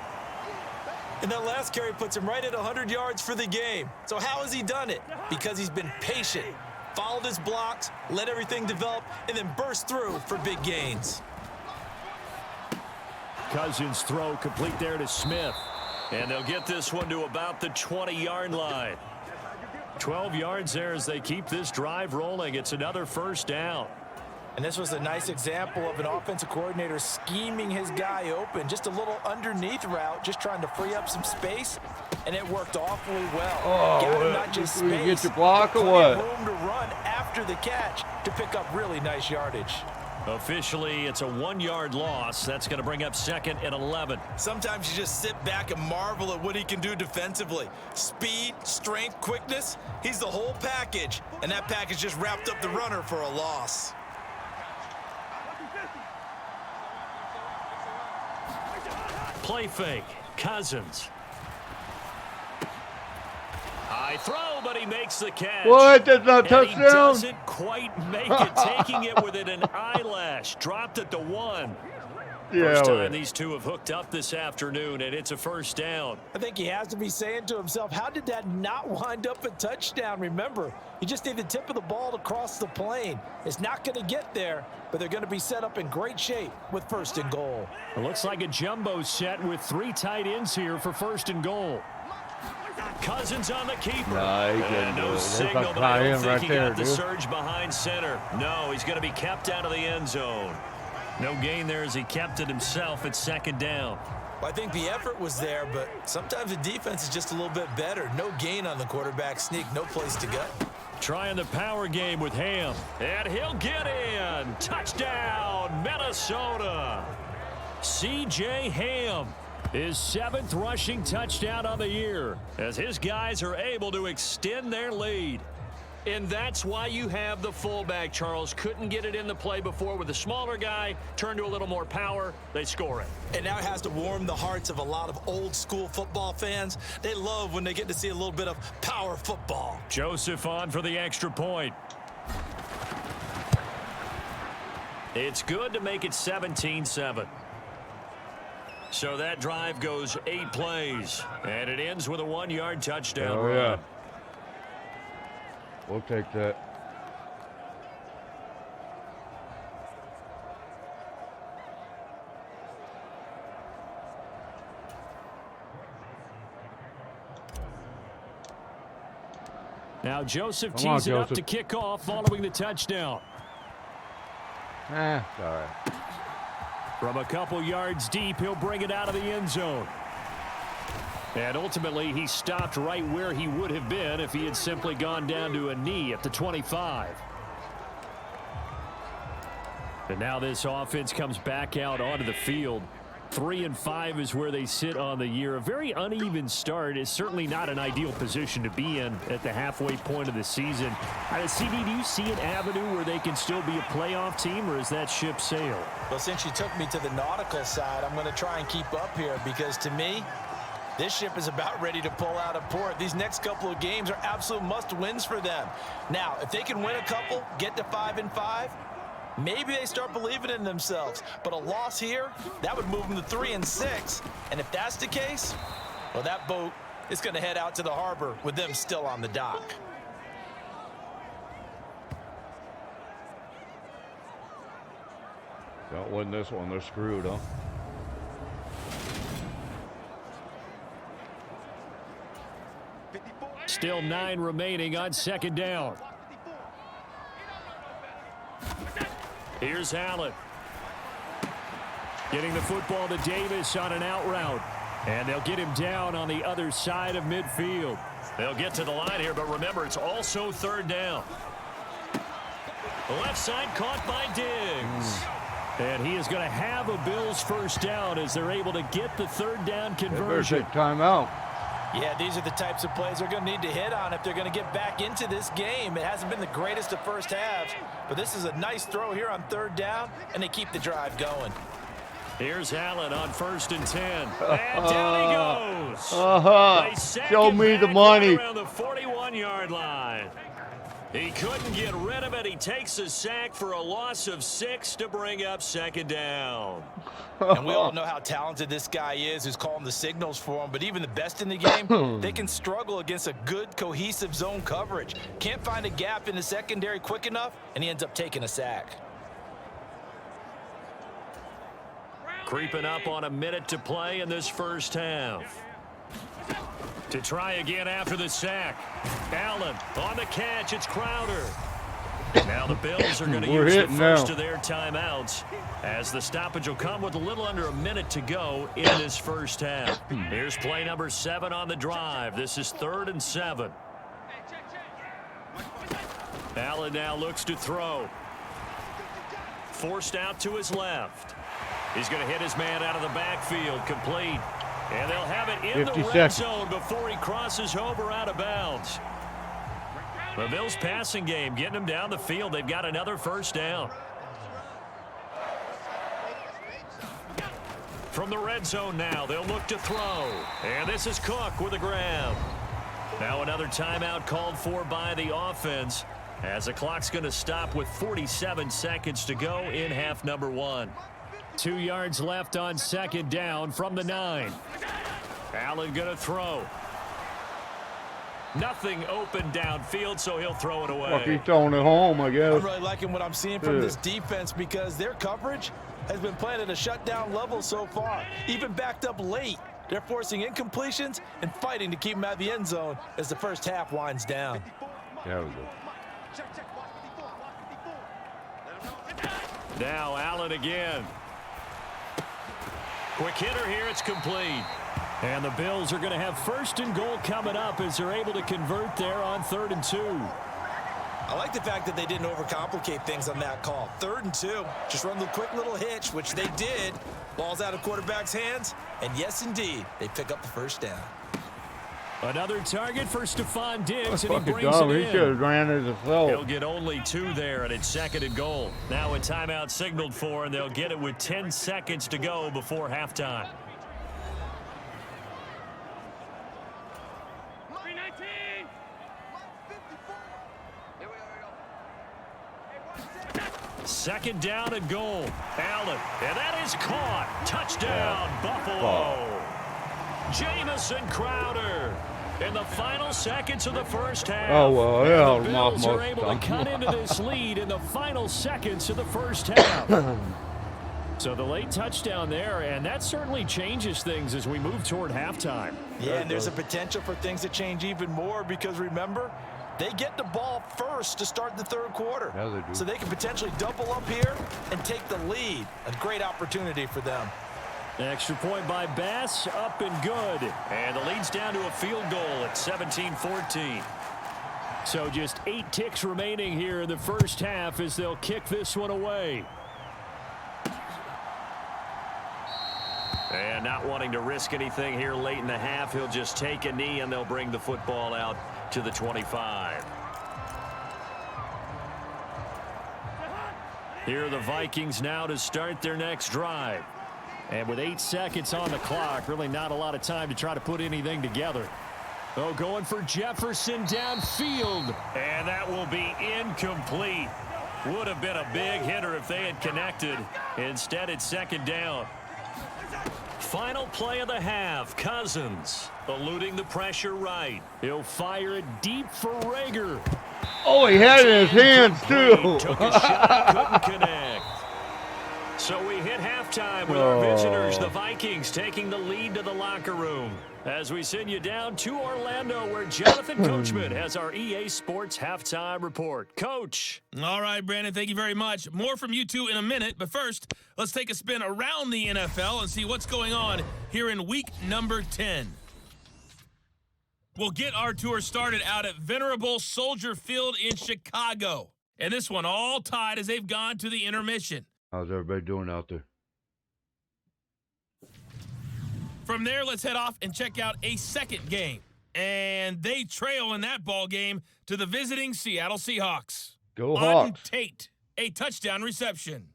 S4: And that last carry puts him right at 100 yards for the game. So how has he done it? Because he's been patient, followed his blocks, let everything develop, and then burst through for big gains.
S3: Cousins throw complete there to Smith. And they'll get this one to about the 20-yard line. 12 yards there as they keep this drive rolling. It's another first down.
S4: And this was a nice example of an offensive coordinator scheming his guy open. Just a little underneath route, just trying to free up some space, and it worked awfully well. Got him not just space,
S1: you get your block or
S4: but
S1: what?
S4: room to run after the catch to pick up really nice yardage.
S3: Officially, it's a 1-yard loss. That's going to bring up 2nd and 11.
S4: Sometimes you just sit back and marvel at what he can do defensively. Speed, strength, quickness, he's the whole package. And that package just wrapped up the runner for a loss.
S3: Play fake. Cousins. High throw, but he makes the catch.
S1: What? That's not
S3: and
S1: touchdown?
S3: He doesn't quite make it, taking it within an eyelash. Dropped at the 1. First time these two have hooked up this afternoon, and it's a first down.
S4: I think he has to be saying to himself, how did that not wind up a touchdown? Remember, you just need the tip of the ball to cross the plane. It's not going to get there, but they're going to be set up in great shape with 1st and goal.
S3: It looks like a jumbo set with 3 tight ends here for 1st and goal. Cousins on the keeper. And no signal, but I don't think he got the surge behind center. No, he's going to be kept out of the end zone. No gain there as he kept it himself at 2nd down.
S4: Well, I think the effort was there, but sometimes the defense is just a little bit better. No gain on the quarterback sneak, no place to go.
S3: Trying the power game with Ham. And he'll get in. Touchdown, Minnesota. C.J. Ham. His 7th rushing touchdown on the year as his guys are able to extend their lead. And that's why you have the fullback, Charles. Couldn't get it in the play before with a smaller guy. Turned to a little more power. They score it.
S4: And now it has to warm the hearts of a lot of old-school football fans. They love when they get to see a little bit of power football.
S3: Joseph on for the extra point. It's good to make it 17-7. So that drive goes 8 plays, and it ends with a 1-yard touchdown run.
S1: Yeah. We'll take that.
S3: Now Joseph tees it up to kick off following the touchdown.
S1: All right.
S3: From a couple yards deep, he'll bring it out of the end zone. And ultimately, he stopped right where he would have been if he had simply gone down to a knee at the 25. And now this offense comes back out onto the field. 3-5 is where they sit on the year. A very uneven start is certainly not an ideal position to be in at the halfway point of the season. CD, do you see an avenue where they can still be a playoff team, or is that ship sailed?
S4: Well, since you took me to the nautical side, I'm going to try and keep up here because to me, this ship is about ready to pull out of port. These next couple of games are absolute must-wins for them. Now, if they can win a couple, get to 5-5, maybe they start believing in themselves. But a loss here, that would move them to 3-6. And if that's the case, well, that boat is going to head out to the harbor with them still on the dock.
S1: Don't win this one, they're screwed, huh?
S3: Still 9 remaining on 2nd down. Here's Allen. Getting the football to Davis on an out route. And they'll get him down on the other side of midfield. They'll get to the line here, but remember, it's also 3rd down. The left side caught by Diggs. And he is going to have a Bills first down as they're able to get the 3rd down conversion.
S1: They better take timeout.
S4: Yeah, these are the types of plays they're going to need to hit on if they're going to get back into this game. It hasn't been the greatest of first halves, but this is a nice throw here on 3rd down, and they keep the drive going.
S3: Here's Allen on 1st and 10. And down he goes.
S1: Show me the money.
S3: Around the 41-yard line. He couldn't get rid of it. He takes a sack for a loss of 6 to bring up second down.
S4: And we all know how talented this guy is who's calling the signals for him, but even the best in the game, they can struggle against a good, cohesive zone coverage. Can't find a gap in the secondary quick enough, and he ends up taking a sack.
S3: Creeping up on a minute to play in this first half. To try again after the sack. Allen on the catch. It's Crowder. Now the Bills are going to use the first of their timeouts as the stoppage will come with a little under a minute to go in this first half. Here's play number 7 on the drive. This is 3rd and 7. Allen now looks to throw. Forced out to his left. He's going to hit his man out of the backfield. Complete. And they'll have it in the red zone before he crosses over out of bounds. The Bills passing game getting them down the field. They've got another first down. From the red zone now, they'll look to throw. And this is Cook with a grab. Now another timeout called for by the offense as the clock's going to stop with 47 seconds to go in half number 1. 2 yards left on second down from the 9. Allen going to throw. Nothing open downfield, so he'll throw it away.
S1: Fuck, he's throwing it home, I guess.
S4: I'm really liking what I'm seeing from this defense because their coverage has been playing at a shutdown level so far. Even backed up late, they're forcing incompletions and fighting to keep them out of the end zone as the first half winds down.
S1: There we go.
S3: Now Allen again. Quick hitter here, it's complete. And the Bills are going to have 1st and goal coming up as they're able to convert there on 3rd and 2.
S4: I like the fact that they didn't overcomplicate things on that call. 3rd and 2, just run the quick little hitch, which they did. Ball's out of quarterback's hands, and yes, indeed, they pick up the first down.
S3: Another target for Stephon Diggs, and he brings
S1: dumb.
S3: it
S1: He
S3: in.
S1: should have ran it himself.
S3: He'll get only 2 there, and it's 2nd and goal. Now a timeout signaled for, and they'll get it with 10 seconds to go before halftime. Second down and goal. Allen, and that is caught. Touchdown, Buffalo. Jamison Crowder in the final seconds of the first half.
S1: Oh, well, yeah.
S3: The Bills are able to cut into this lead in the final seconds of the first half. So the late touchdown there, and that certainly changes things as we move toward halftime.
S4: Yeah, and there's a potential for things to change even more because, remember, they get the ball first to start the 3rd quarter.
S1: Yeah, they do.
S4: So they can potentially double up here and take the lead. A great opportunity for them.
S3: Extra point by Bass, up and good. And the lead's down to a field goal at 17-14. So just 8 ticks remaining here in the first half as they'll kick this one away. And not wanting to risk anything here late in the half, he'll just take a knee and they'll bring the football out to the 25. Here are the Vikings now to start their next drive. And with 8 seconds on the clock, really not a lot of time to try to put anything together. Oh, going for Jefferson downfield. And that will be incomplete. Would have been a big hitter if they had connected. Instead, it's 2nd down. Final play of the half. Cousins eluding the pressure right. He'll fire it deep for Rager.
S1: Oh, he had it in his hands, too.
S3: Took a shot, couldn't connect. So we hit halftime with our visitors, the Vikings, taking the lead to the locker room. As we send you down to Orlando, where Jonathan Coachman has our EA Sports Halftime Report. Coach.
S5: All right, Brandon, thank you very much. More from you two in a minute, but first, let's take a spin around the NFL and see what's going on here in week number 10. We'll get our tour started out at Venerable Soldier Field in Chicago. And this one all tied as they've gone to the intermission.
S1: How's everybody doing out there?
S5: From there, let's head off and check out a second game. And they trail in that ball game to the visiting Seattle Seahawks.
S1: Go
S5: Auden
S1: Hawks.
S5: Tate, a touchdown reception.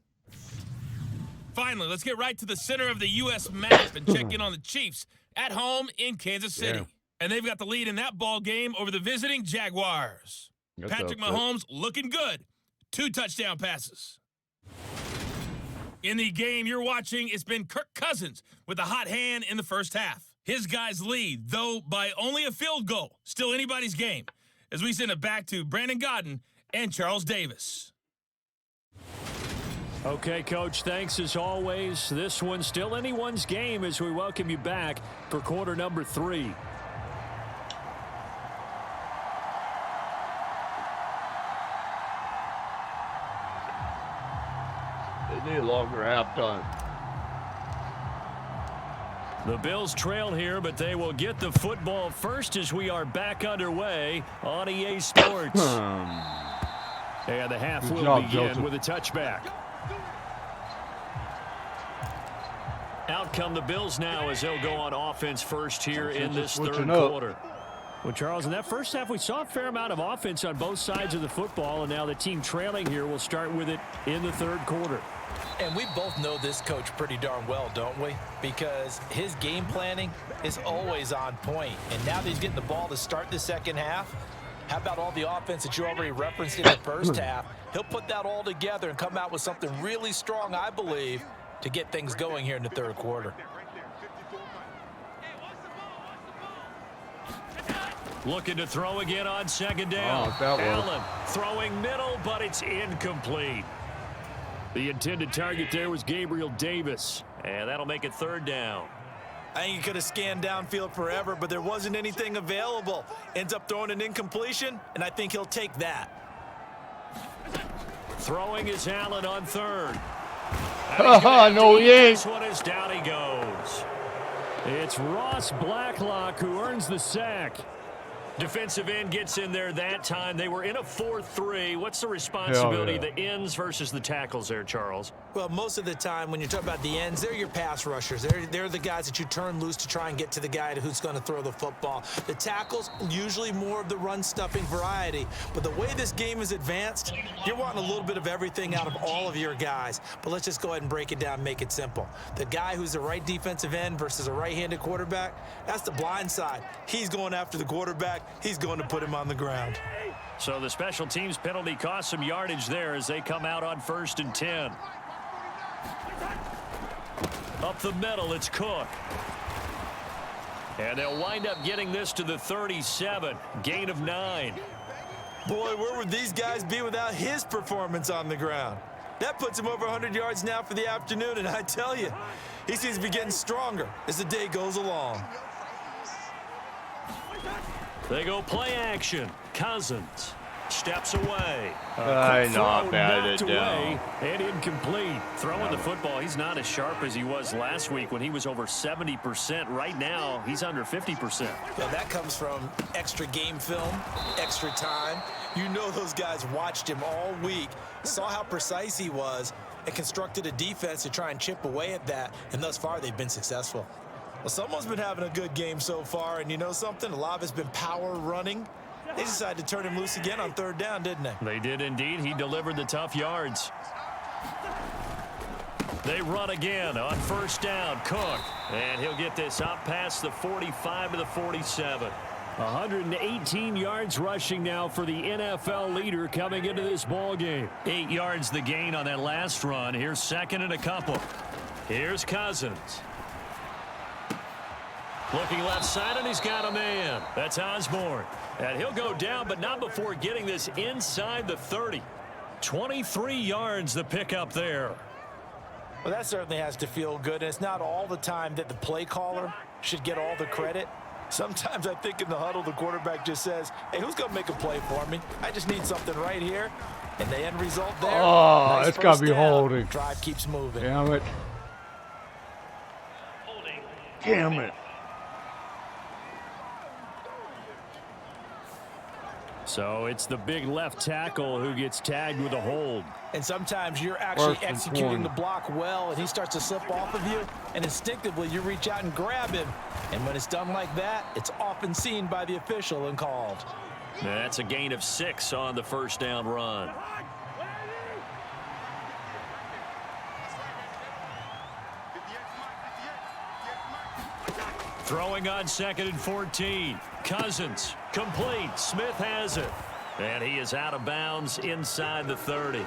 S5: Finally, let's get right to the center of the U.S. map and check in on the Chiefs at home in Kansas City.
S1: Yeah.
S5: And they've got the lead in that ball game over the visiting Jaguars.
S1: That's
S5: Patrick
S1: upset.
S5: Mahomes looking good. 2 touchdown passes. In the game you're watching, it's been Kirk Cousins with a hot hand in the first half. His guys lead, though by only a field goal. Still anybody's game. As we send it back to Brandon Godden and Charles Davis.
S3: Okay, Coach, thanks as always. This one's still anyone's game as we welcome you back for quarter number 3.
S1: They need a longer halftime.
S3: The Bills trail here, but they will get the football first as we are back underway on EA Sports. And the half
S1: Good
S3: will
S1: job,
S3: begin
S1: Joseph.
S3: with a touchback. Out come the Bills now as they'll go on offense first here in this third
S1: Switching up.
S3: quarter. Well, Charles, in that first half, we saw a fair amount of offense on both sides of the football, and now the team trailing here will start with it in the third quarter.
S4: And we both know this coach pretty darn well, don't we? Because his game planning is always on point. And now that he's getting the ball to start the second half, how about all the offense that you already referenced in the first half? He'll put that all together and come out with something really strong, I believe, to get things going here in the third quarter.
S3: Looking to throw again on second down.
S1: Oh, that was.
S3: Allen throwing middle, but it's incomplete. The intended target there was Gabriel Davis, and that'll make it third down.
S4: I think he could have scanned downfield forever, but there wasn't anything available. Ends up throwing an incompletion, and I think he'll take that.
S3: Throwing is Allen on third.
S1: No, he ain't.
S3: This one is down he goes. It's Ross Blacklock who earns the sack. Defensive end gets in there that time. They were in a 4-3. What's the responsibility,
S1: Hell yeah.
S3: the ends versus the tackles there, Charles?
S4: Well, most of the time when you're talking about the ends, they're your pass rushers. They're the guys that you turn loose to try and get to the guy who's going to throw the football. The tackles, usually more of the run-stuffing variety. But the way this game is advanced, you're wanting a little bit of everything out of all of your guys. But let's just go ahead and break it down and make it simple. The guy who's the right defensive end versus a right-handed quarterback, that's the blind side. He's going after the quarterback. He's going to put him on the ground.
S3: So the special teams penalty cost some yardage there as they come out on 1st and 10. Up the middle, it's Cook. And they'll wind up getting this to the 37. Gain of 9.
S4: Boy, where would these guys be without his performance on the ground? That puts him over 100 yards now for the afternoon, and I tell you, he seems to be getting stronger as the day goes along.
S3: They go play action. Cousins steps away.
S1: I
S3: Quick
S1: know,
S3: throw
S1: batted
S3: knocked
S1: it down.
S3: away and incomplete. Throwing the football, he's not as sharp as he was last week when he was over 70%. Right now, he's under 50%.
S4: Well, that comes from extra game film, extra time. You know those guys watched him all week, saw how precise he was, and constructed a defense to try and chip away at that, and thus far they've been successful. Well, someone's been having a good game so far, and you know something? A lot of it's been power running. They decided to turn him loose again on third down, didn't they?
S3: They did indeed. He delivered the tough yards. They run again on 1st down. Cook. And he'll get this up past the 45 to the 47. 118 yards rushing now for the NFL leader coming into this ball game. 8 yards the gain on that last run. Here's 2nd and a couple. Here's Cousins. Looking left side, and he's got a man. That's Osborne. And he'll go down, but not before getting this inside the 30. 23 yards the pickup there.
S4: Well, that certainly has to feel good, and it's not all the time that the play caller should get all the credit. Sometimes I think in the huddle, the quarterback just says, hey, who's going to make a play for me? I just need something right here. And the end result there.
S1: Oh,
S4: nice
S1: it's got to
S4: first
S1: be
S4: down.
S1: holding.
S4: Drive keeps moving.
S1: Damn it. Damn it.
S3: So it's the big left tackle who gets tagged with a hold.
S4: And sometimes you're actually
S1: First and
S4: executing
S1: 20.
S4: the block well, and he starts to slip off of you, and instinctively you reach out and grab him. And when it's done like that, it's often seen by the official and called.
S3: That's a gain of 6 on the 1st down run. Throwing on 2nd and 14. Cousins complete. Smith has it. And he is out of bounds inside the 30.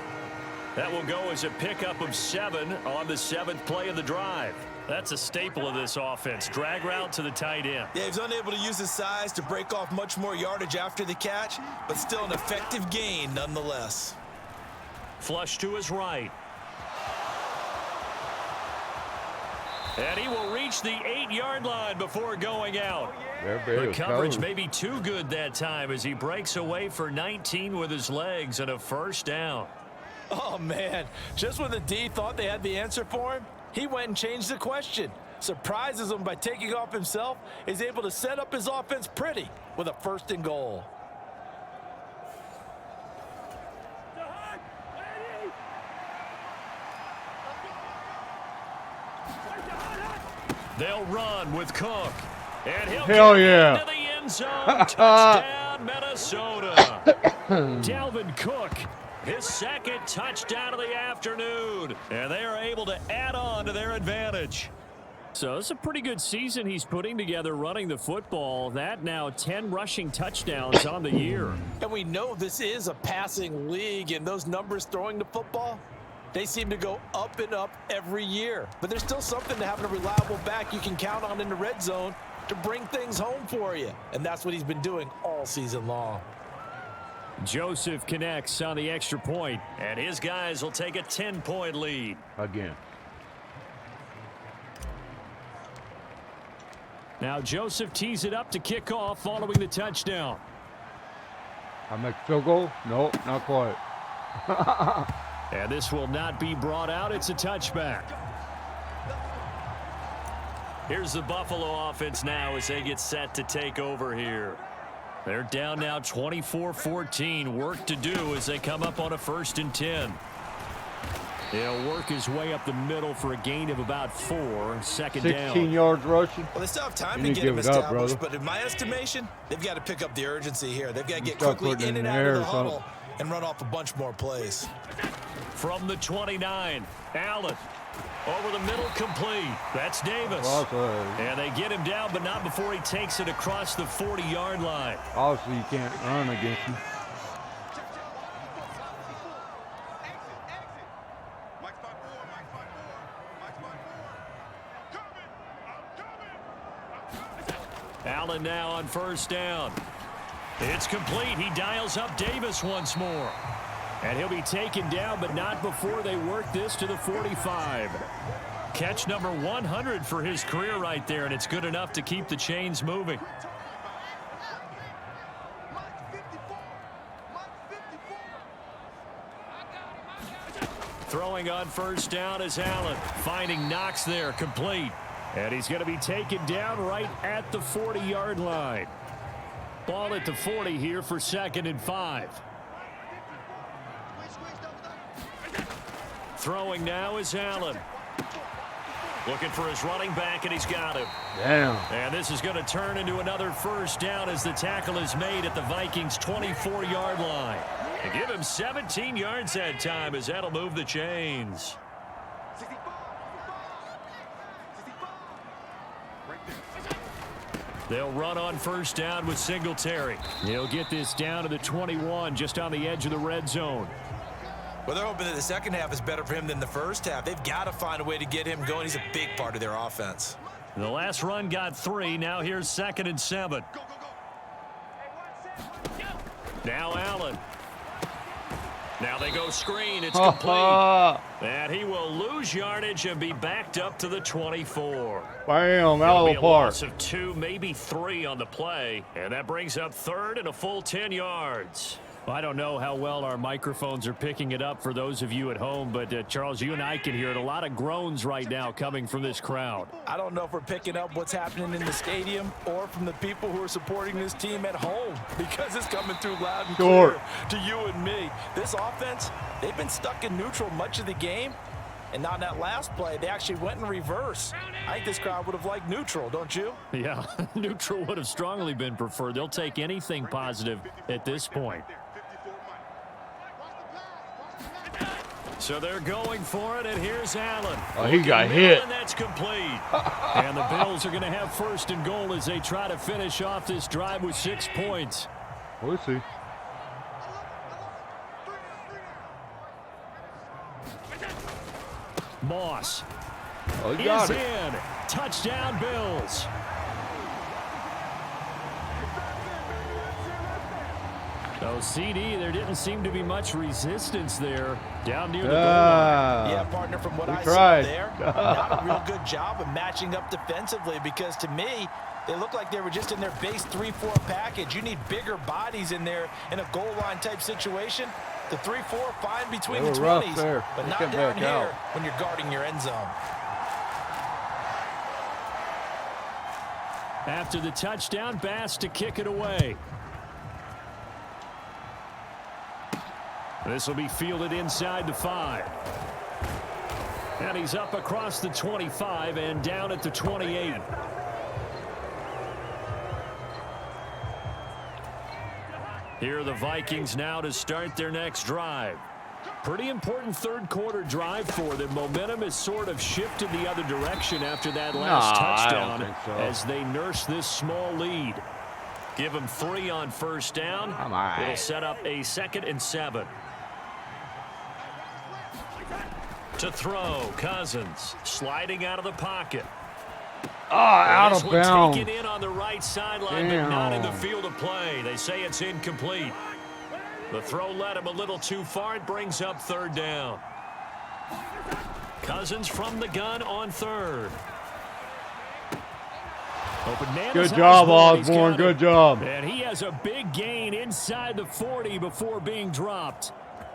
S3: That will go as a pickup of 7 on the 7th play of the drive. That's a staple of this offense. Drag route to the tight end.
S4: Yeah, he's unable to use his size to break off much more yardage after the catch, but still an effective gain nonetheless.
S3: Flush to his right. And he will reach the 8-yard line before going out. The coverage may be too good that time as he breaks away for 19 with his legs and a first down.
S4: Oh, man. Just when the D thought they had the answer for him, he went and changed the question. Surprises him by taking off himself. Is able to set up his offense pretty with a 1st and goal.
S3: They'll run with Cook. And he'll
S1: Hell
S3: get
S1: yeah.
S3: into the end zone. Touchdown, Minnesota. Dalvin Cook, his 2nd touchdown of the afternoon. And they are able to add on to their advantage. So it's a pretty good season he's putting together running the football. That now 10 rushing touchdowns on the year.
S4: And we know this is a passing league, and those numbers throwing the football, they seem to go up and up every year. But there's still something to having a reliable back you can count on in the red zone to bring things home for you. And that's what he's been doing all season long.
S3: Joseph connects on the extra point, and his guys will take a 10-point lead.
S1: Again.
S3: Now Joseph tees it up to kick off following the touchdown.
S1: I make a field goal? Nope, not quite.
S3: And this will not be brought out. It's a touchback. Here's the Buffalo offense now as they get set to take over here. They're down now 24-14. Work to do as they come up on a 1st and 10. He'll work his way up the middle for a gain of about 4. 2nd down.
S1: 16 yards rushing.
S4: Well, they still have time
S1: You
S4: to
S1: need
S4: get
S1: to
S4: him
S1: give it up,
S4: established,
S1: brother.
S4: but in my estimation, they've got to pick up the urgency here. They've got to get
S1: Start
S4: quickly
S1: putting it
S4: in and
S1: in the
S4: out
S1: air
S4: of the
S1: or something.
S4: huddle and run off a bunch more plays.
S3: From the 29, Allen. Over the middle, complete. That's Davis. And they get him down, but not before he takes it across the 40-yard line.
S1: Obviously, you can't run against him.
S3: Allen now on 1st down. It's complete. He dials up Davis once more. And he'll be taken down, but not before they work this to the 45. Catch number 100 for his career right there, and it's good enough to keep the chains moving. Throwing on 1st down is Allen. Finding Knox there, complete. And he's going to be taken down right at the 40-yard line. Ball at the 40 here for 2nd and 5. Throwing now is Allen. Looking for his running back, and he's got him.
S1: Damn.
S3: And this is going to turn into another 1st down as the tackle is made at the Vikings' 24-yard line. And give him 17 yards that time as that'll move the chains. They'll run on 1st down with Singletary. He'll get this down to the 21, just on the edge of the red zone.
S4: Well, they're hoping that the second half is better for him than the first half. They've got to find a way to get him going. He's a big part of their offense.
S3: The last run got 3. Now here's 2nd and 7. Now Allen. Now they go screen. It's complete. And he will lose yardage and be backed up to the 24.
S1: Bam,
S3: It'll
S1: out
S3: be
S1: of
S3: a
S1: the park.
S3: loss of 2, maybe 3 on the play. And that brings up 3rd and a full 10 yards. I don't know how well our microphones are picking it up for those of you at home, but Charles, you and I can hear it. A lot of groans right now coming from this crowd.
S4: I don't know if we're picking up what's happening in the stadium or from the people who are supporting this team at home, because it's coming through loud and clear to you and me. This offense, they've been stuck in neutral much of the game, and not in that last play, they actually went in reverse. I think this crowd would have liked neutral, don't you?
S3: Yeah, neutral would have strongly been preferred. They'll take anything positive at this point. So they're going for it, and here's Allen.
S1: Oh, he got hit.
S3: And that's complete. And the Bills are going to have 1st and goal as they try to finish off this drive with 6 points.
S1: We'll see.
S3: Moss
S1: Oh, he
S3: is
S1: got it.
S3: in. Touchdown, Bills. Oh, CD, there didn't seem to be much resistance there down near the goal line.
S4: Yeah, partner, from what I saw
S1: tried.
S4: there, not a real good job of matching up defensively, because to me, they look like they were just in their base 3-4 package. You need bigger bodies in there in a goal line type situation. The 3-4, fine between
S1: They
S4: the
S1: were rough
S4: 20s,
S1: there.
S4: but
S1: They
S4: not
S1: kept
S4: down
S1: back
S4: here
S1: out.
S4: when you're guarding your end zone.
S3: After the touchdown, Bass to kick it away. This will be fielded inside the 5. And he's up across the 25 and down at the 28. Here are the Vikings now to start their next drive. Pretty important third quarter drive for them. Momentum has sort of shifted the other direction after that last touchdown
S1: I don't think so.
S3: as they nurse this small lead. Give them 3 on first down.
S1: Come on.
S3: It'll set up a 2nd and 7. To throw, Cousins sliding out of the pocket.
S1: Out
S3: This
S1: of
S3: one
S1: bounds.
S3: taken in on the right sideline, but not in the
S1: Damn.
S3: field of play. They say it's incomplete. The throw led him a little too far. It brings up 3rd down. Cousins from the gun on 3rd. Open man
S1: Good
S3: is
S1: job,
S3: He's
S1: Osborne.
S3: got
S1: Good
S3: it.
S1: job.
S3: And he has a big gain inside the 40 before being dropped.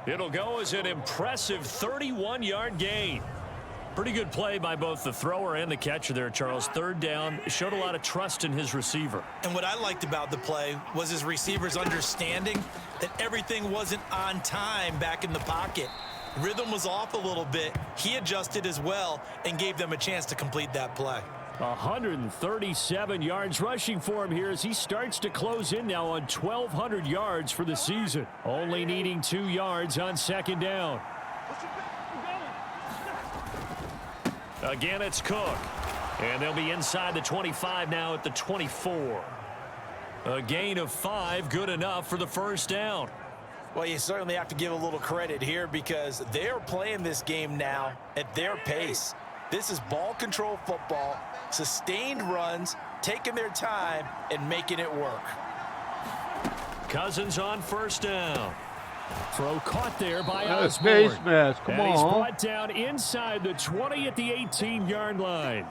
S3: It'll go as an impressive 31-yard gain. Pretty good play by both the thrower and the catcher there, Charles. 3rd down, showed a lot of trust in his receiver.
S4: And what I liked about the play was his receivers understanding that everything wasn't on time back in the pocket. Rhythm was off a little bit. He adjusted as well and gave them a chance to complete that play.
S3: 137 yards rushing for him here as he starts to close in now on 1,200 yards for the season. Only needing 2 yards on 2nd down. Again, it's Cook. And they'll be inside the 25 now at the 24. A gain of 5, good enough for the 1st down.
S4: Well, you certainly have to give a little credit here because they're playing this game now at their pace. This is ball control football, sustained runs, taking their time and making it work.
S3: Cousins on 1st down. Throw caught there by
S1: That's
S3: Osborne.
S1: face mask. Come
S3: And he's
S1: on.
S3: brought down inside the 20 at the 18-yard line.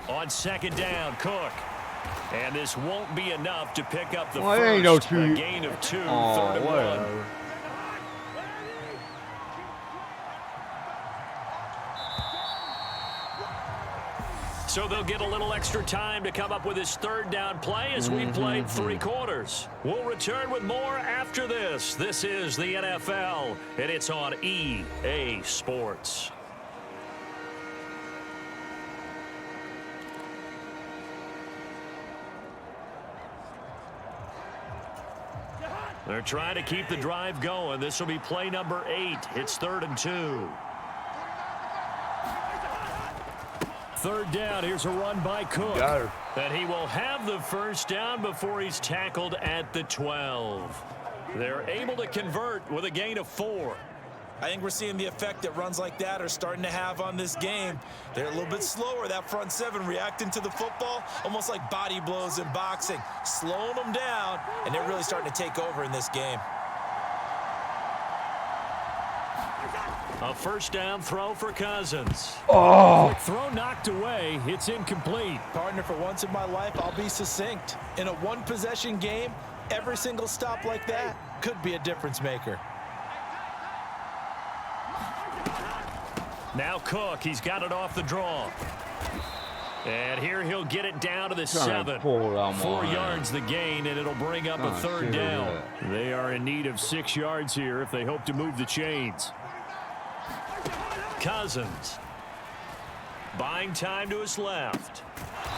S3: On 2nd down, Cook. And this won't be enough to pick up the
S1: Well, it
S3: first.
S1: ain't no
S3: A
S1: two.
S3: gain of 2,
S1: Oh,
S3: 3rd and 1.
S1: whatever.
S3: So they'll get a little extra time to come up with his 3rd down play as we played 3 quarters. We'll return with more after this. This is the NFL, and it's on EA Sports. They're trying to keep the drive going. This will be play number 8. It's 3rd and 2. 3rd down. Here's a run by Cook.
S1: Got her.
S3: And he will have the 1st down before he's tackled at the 12. They're able to convert with a gain of 4.
S4: I think we're seeing the effect that runs like that are starting to have on this game. They're a little bit slower, that front 7 reacting to the football, almost like body blows in boxing, slowing them down, and they're really starting to take over in this game.
S3: A 1st down throw for Cousins.
S1: Oh.
S3: Quick throw knocked away. It's incomplete.
S4: Partner, for once in my life, I'll be succinct. In a one-possession game, every single stop like that could be a difference maker.
S3: Now Cook, he's got it off the draw. And here he'll get it down to the 7. 4 yards the gain, and it'll bring up a 3rd down. They are in need of 6 yards here if they hope to move the chains. Cousins. Buying time to his left.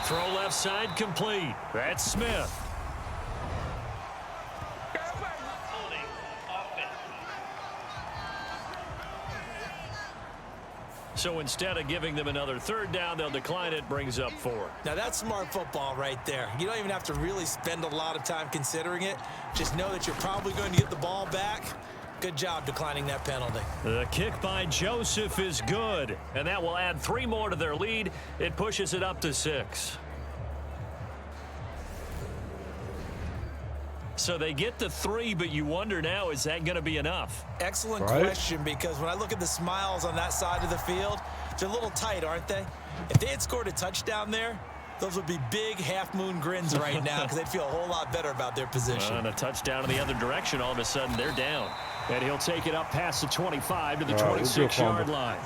S3: Throw left side complete. That's Smith. So instead of giving them another third down, they'll decline it, brings up 4.
S4: Now, that's smart football right there. You don't even have to really spend a lot of time considering it. Just know that you're probably going to get the ball back. Good job declining that penalty.
S3: The kick by Joseph is good, and that will add 3 more to their lead. It pushes it up to 6. So they get to 3, but you wonder now, is that going to be enough?
S4: Excellent question, because when I look at the smiles on that side of the field, they're a little tight, aren't they? If they had scored a touchdown there, those would be big half-moon grins right now because they'd feel a whole lot better about their position.
S3: And a touchdown in the other direction, all of a sudden they're down. And he'll take it up past the 25 to the 26-yard line.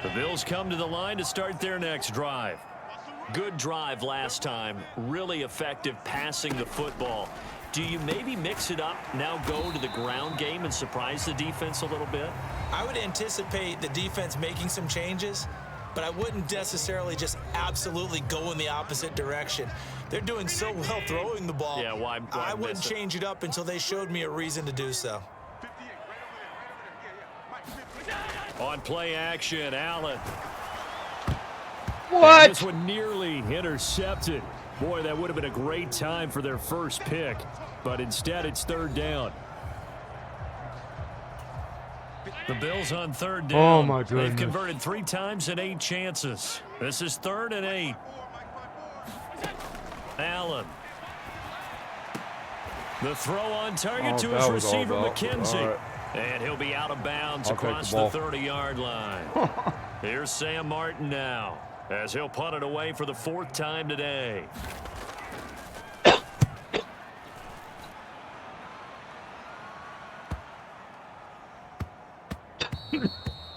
S3: The Bills come to the line to start their next drive. Good drive last time. Really effective passing the football. Do you maybe mix it up, now go to the ground game and surprise the defense a little bit?
S4: I would anticipate the defense making some changes, but I wouldn't necessarily just absolutely go in the opposite direction. They're doing so well throwing the ball.
S3: Yeah, why
S4: I wouldn't change it up until they showed me a reason to do so.
S3: On play action, Allen.
S1: What?
S3: And this one nearly intercepted. Boy, that would have been a great time for their first pick, but instead it's third down. The Bills on third down.
S1: Oh, my goodness.
S3: They've converted 3 times in 8 chances. This is 3rd and 8. Allen. The throw on target to his receiver, McKenzie.
S1: Right.
S3: And he'll be out of bounds
S1: I'll take
S3: across
S1: the
S3: the
S1: ball.
S3: 30-yard line. Here's Sam Martin now, as he'll punt it away for the 4th time today.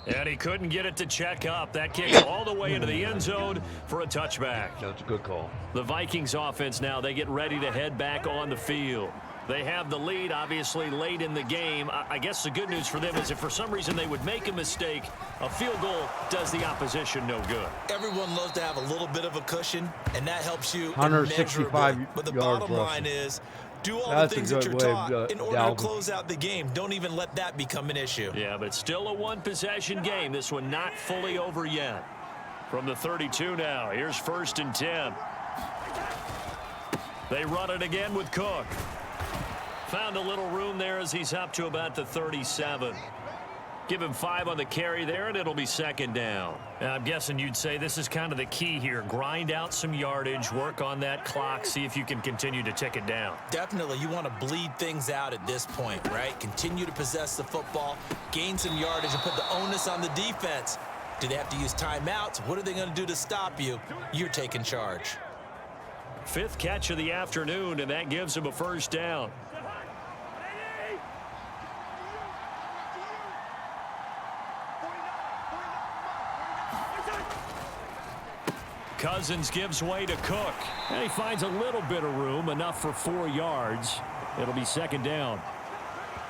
S3: And he couldn't get it to check up. That kick all the way into the end zone for a touchback.
S1: That's a good call.
S3: The Vikings offense now, they get ready to head back on the field. They have the lead, obviously, late in the game. I guess the good news for them is if for some reason they would make a mistake, a field goal does the opposition no good.
S4: Everyone loves to have a little bit of a cushion, and that helps you
S1: 165
S4: immeasurably. But the
S1: yards
S4: bottom line
S1: rushing.
S4: is, do all
S1: That's
S4: the
S1: a
S4: things that
S1: good
S4: you're
S1: way,
S4: taught in order
S1: Dalvin.
S4: to close out the game. Don't even let that become an issue.
S3: Yeah, but still a one-possession game. This one not fully over yet. From the 32 now, here's 1st and 10. They run it again with Cook. Found a little room there as he's up to about the 37. Give him 5 on the carry there, and it'll be 2nd down. I'm guessing you'd say this is kind of the key here. Grind out some yardage, work on that clock, see if you can continue to tick it down.
S4: Definitely, you want to bleed things out at this point, right? Continue to possess the football, gain some yardage, and put the onus on the defense. Do they have to use timeouts? What are they going to do to stop you? You're taking charge.
S3: 5th catch of the afternoon, and that gives him a 1st down. Cousins gives way to Cook. And he finds a little bit of room, enough for 4 yards. It'll be 2nd down.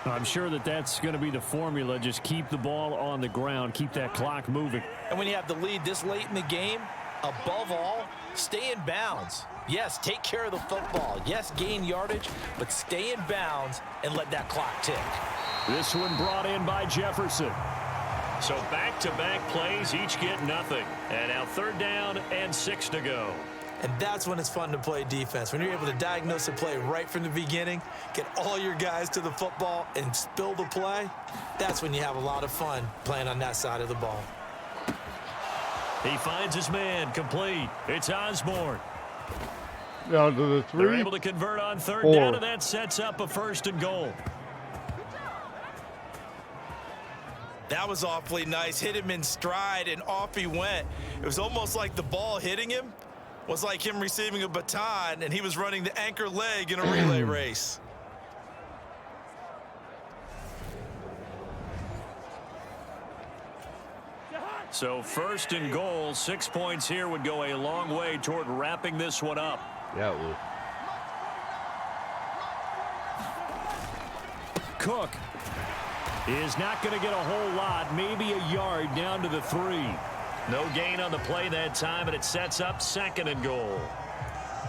S3: I'm sure that that's going to be the formula. Just keep the ball on the ground. Keep that clock moving.
S4: And when you have the lead this late in the game, above all, stay in bounds. Yes, take care of the football. Yes, gain yardage, but stay in bounds and let that clock tick.
S3: This one brought in by Jefferson. So back-to-back plays, each get nothing. And now 3rd down and 6 to go.
S4: And that's when it's fun to play defense. When you're able to diagnose a play right from the beginning, get all your guys to the football and spill the play, that's when you have a lot of fun playing on that side of the ball.
S3: He finds his man, complete. It's Osborne.
S1: Down to the 3.
S3: They're able to convert on 3rd
S1: 4.
S3: down, and that sets up a 1st and goal.
S4: That was awfully nice. Hit him in stride, and off he went. It was almost like the ball hitting him was like him receiving a baton, and he was running the anchor leg in a relay race.
S3: So 1st and goal, 6 points here would go a long way toward wrapping this one up.
S1: Yeah, it will.
S3: Cook is not going to get a whole lot, maybe a yard down to the 3. No gain on the play that time, and it sets up 2nd and goal.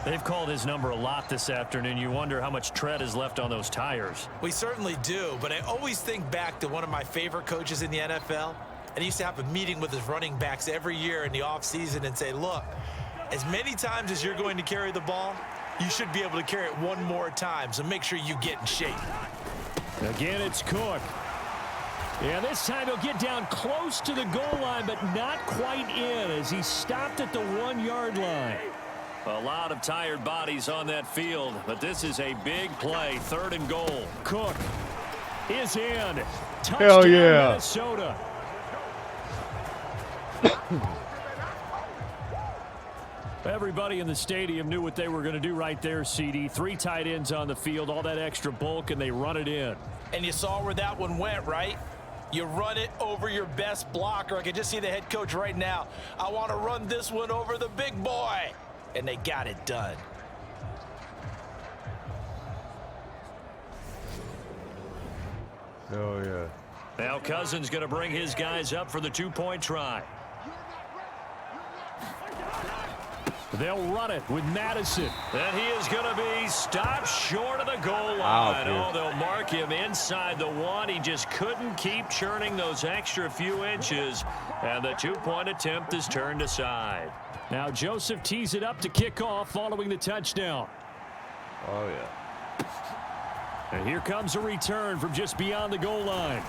S3: They've called his number a lot this afternoon. You wonder how much tread is left on those tires.
S4: We certainly do, but I always think back to one of my favorite coaches in the NFL, and he used to have a meeting with his running backs every year in the offseason and say, look, as many times as you're going to carry the ball, you should be able to carry it one more time, so make sure you get in shape.
S3: Again, it's Cook. Yeah, this time he'll get down close to the goal line, but not quite in as he stopped at the 1-yard line. A lot of tired bodies on that field, but this is a big play, 3rd and goal. Cook is in. Touchdown,
S1: hell yeah.
S3: Minnesota. Everybody in the stadium knew what they were going to do right there, CD. 3 tight ends on the field, all that extra bulk, and they run it in.
S4: And you saw where that one went, right? You run it over your best blocker. I can just see the head coach right now. I want to run this one over the big boy. And they got it done.
S1: Oh, yeah.
S3: Now Cousins going to bring his guys up for the 2-point try. They'll run it with Madison. And he is going to be stopped short of the goal line. Oh, they'll mark him inside the 1. He just couldn't keep churning those extra few inches. And the 2-point attempt is turned aside. Now Joseph tees it up to kick off following the touchdown.
S1: Oh, yeah.
S3: And here comes a return from just beyond the goal line.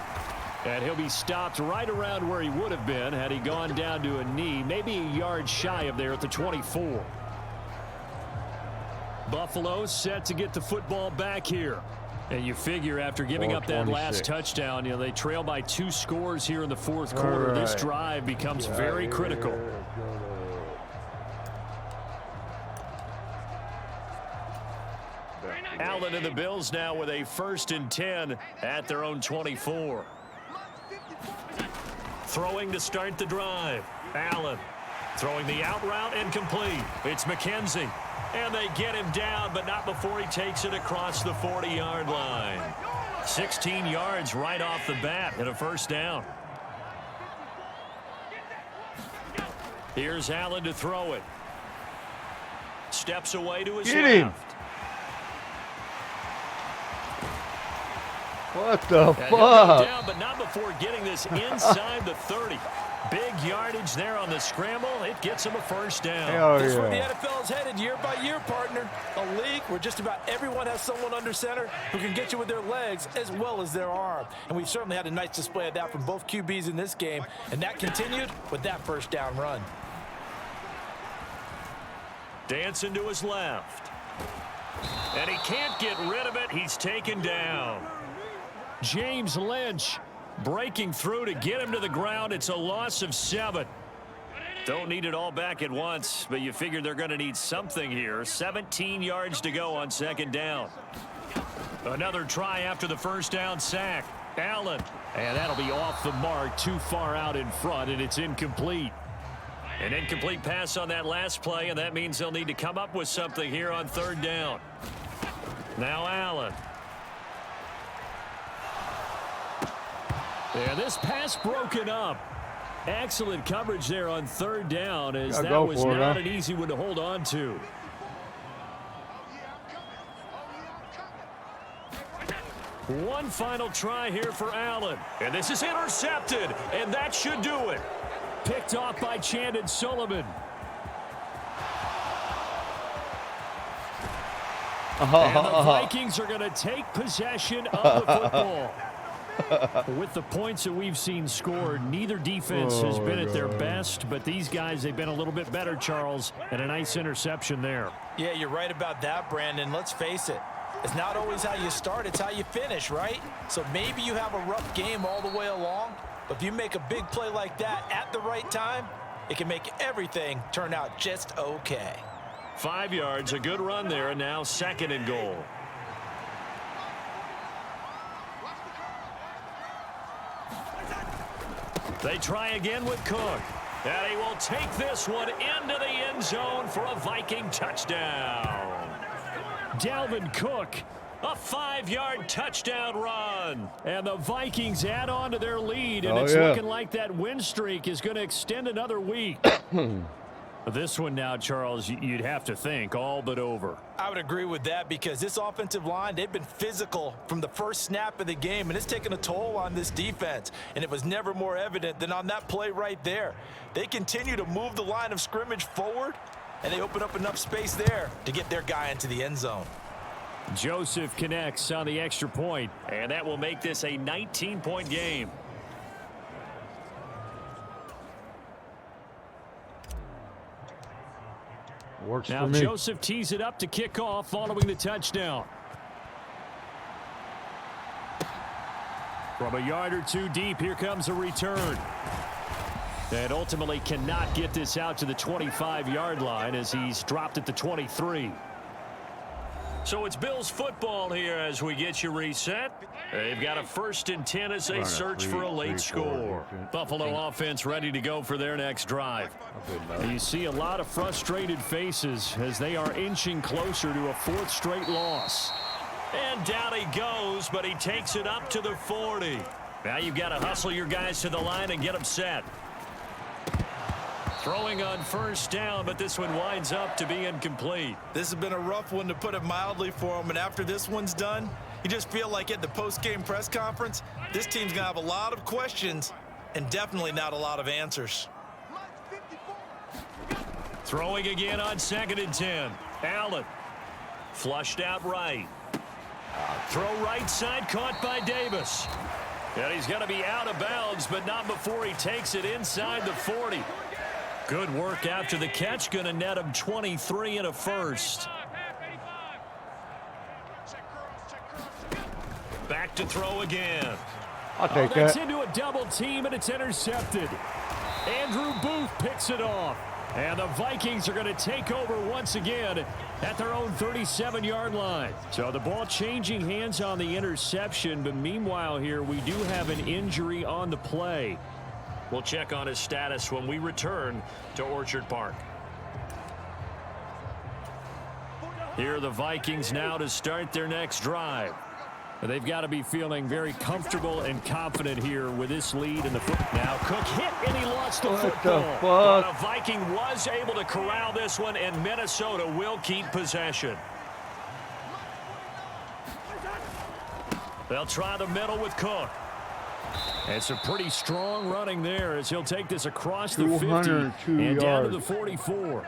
S3: And he'll be stopped right around where he would have been had he gone down to a knee, maybe a yard shy of there at the 24. Buffalo set to get the football back here. And you figure after giving up that last touchdown, you know, they trail by 2 scores here in the 4th quarter. This drive becomes very critical. Allen and the Bills now with a 1st and 10 at their own 24. Throwing to start the drive. Allen throwing the out route incomplete. It's McKenzie. And they get him down, but not before he takes it across the 40-yard line. 16 yards right off the bat and a 1st down. Here's Allen to throw it. Steps away to his left.
S1: What the fuck?
S3: Down, but not before getting this inside the 30. Big yardage there on the scramble. It gets him a 1st down.
S1: Hell
S4: This is where the
S1: yeah.
S4: NFL is headed year by year, partner. A league where just about everyone has someone under center who can get you with their legs as well as their arm. And we've certainly had a nice display of that from both QBs in this game. And that continued with that 1st down run.
S3: Dancing to his left. And he can't get rid of it. He's taken down. James Lynch breaking through to get him to the ground. It's a loss of 7. Don't need it all back at once, but you figure they're going to need something here. 17 yards to go on 2nd down. Another try after the 1st down sack. Allen. And that'll be off the mark, too far out in front, and it's incomplete. An incomplete pass on that last play, and that means they'll need to come up with something here on 3rd down. Now Allen. And this pass broken up. Excellent coverage there on 3rd down, as that was not an easy one to hold on to. One final try here for Allen. And this is intercepted, and that should do it. Picked off by Chandon Sullivan. And the Vikings are going to take possession of the football. With the points that we've seen scored, neither defense has been at their best, but these guys, they've been a little bit better, Charles, and a nice interception there.
S4: Yeah, you're right about that, Brandon. Let's face it. It's not always how you start, it's how you finish, right? So maybe you have a rough game all the way along, but if you make a big play like that at the right time, it can make everything turn out just okay.
S3: 5 yards, a good run there, and now 2nd and goal. They try again with Cook. And he will take this one into the end zone for a Viking touchdown. Dalvin Cook, a 5-yard touchdown run. And the Vikings add on to their lead, and it's looking like that win streak is going to extend another week. This one now, Charles, you'd have to think all but over.
S4: I would agree with that because this offensive line, they've been physical from the first snap of the game, and it's taken a toll on this defense. And it was never more evident than on that play right there. They continue to move the line of scrimmage forward, and they open up enough space there to get their guy into the end zone.
S3: Joseph connects on the extra point, and that will make this a 19-point game.
S1: Works
S3: Now
S1: for me.
S3: Joseph tees it up to kick off following the touchdown. From a yard or two deep, here comes a return. And ultimately cannot get this out to the 25-yard line as he's dropped at the 23. So it's Bills football here as we get you reset. They've got a 1st and 10 as they search for a late score. Buffalo offense ready to go for their next drive. You see a lot of frustrated faces as they are inching closer to a 4th straight loss. And down he goes, but he takes it up to the 40. Now you've got to hustle your guys to the line and get them set. Throwing on 1st down, but this one winds up to be incomplete.
S4: This has been a rough one, to put it mildly, for him. And after this one's done, you just feel like at the post-game press conference, this team's going to have a lot of questions and definitely not a lot of answers.
S3: Throwing again on 2nd and 10. Allen flushed out right. Throw right side, caught by Davis. And he's going to be out of bounds, but not before he takes it inside the 40. Good work after the catch, going to net him 23 and a 1st. Back to throw again.
S1: I'll take
S3: that's
S1: that.
S3: into a double team, and it's intercepted. Andrew Booth picks it off. And the Vikings are going to take over once again at their own 37-yard line. So the ball changing hands on the interception, but meanwhile here we do have an injury on the play. We'll check on his status when we return to Orchard Park. Here are the Vikings now to start their next drive. They've got to be feeling very comfortable and confident here with this lead in the football. Now Cook hit and he lost the football. But a Viking was able to corral this one, and Minnesota will keep possession. They'll try the middle with Cook. It's a pretty strong running there as he'll take this across the 50 and down to the 44.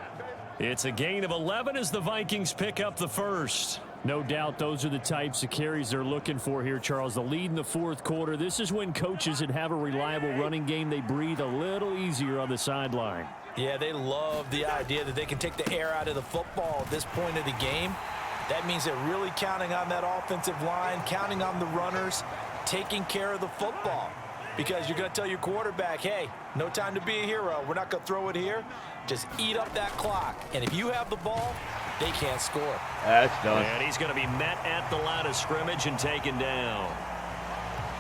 S3: It's a gain of 11 as the Vikings pick up the 1st. No doubt those are the types of carries they're looking for here, Charles. The lead in the 4th quarter. This is when coaches that have a reliable running game, they breathe a little easier on the sideline.
S4: Yeah, they love the idea that they can take the air out of the football at this point of the game. That means they're really counting on that offensive line, counting on the runners, taking care of the football. Because you're going to tell your quarterback, hey, no time to be a hero. We're not going to throw it here. Just eat up that clock. And if you have the ball, they can't score.
S1: That's done.
S3: And he's going to be met at the line of scrimmage and taken down.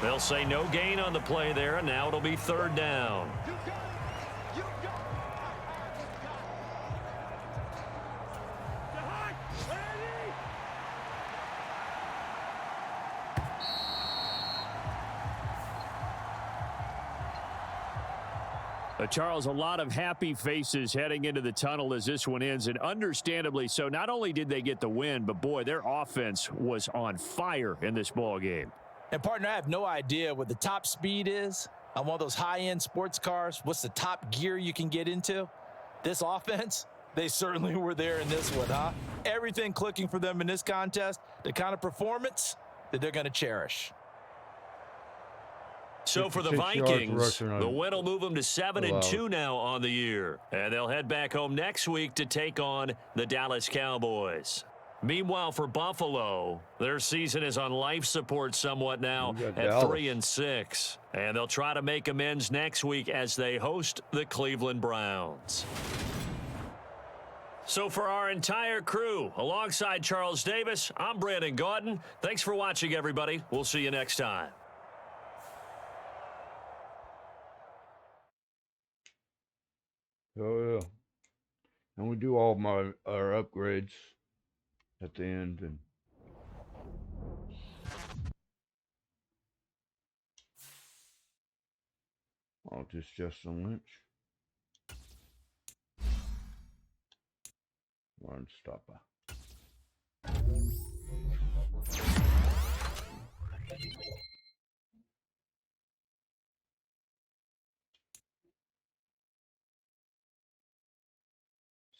S3: They'll say no gain on the play there, and now it'll be 3rd down. Charles, a lot of happy faces heading into the tunnel as this one ends, and understandably so. Not only did they get the win, but boy, their offense was on fire in this ball game.
S4: And partner, I have no idea what the top speed is on one of those high-end sports cars. What's the top gear you can get into? This offense, they certainly were there in this one, huh? Everything clicking for them in this contest, the kind of performance that they're going to cherish.
S3: So for the Vikings, the win will move them to 7-2 now on the year. And they'll head back home next week to take on the Dallas Cowboys. Meanwhile, for Buffalo, their season is on life support somewhat now at 3-6. And they'll try to make amends next week as they host the Cleveland Browns. So for our entire crew, alongside Charles Davis, I'm Brandon Gaudin. Thanks for watching, everybody. We'll see you next time.
S1: Oh, yeah. And we do all our upgrades at the end. And oh, just Justin Lynch. Run stopper.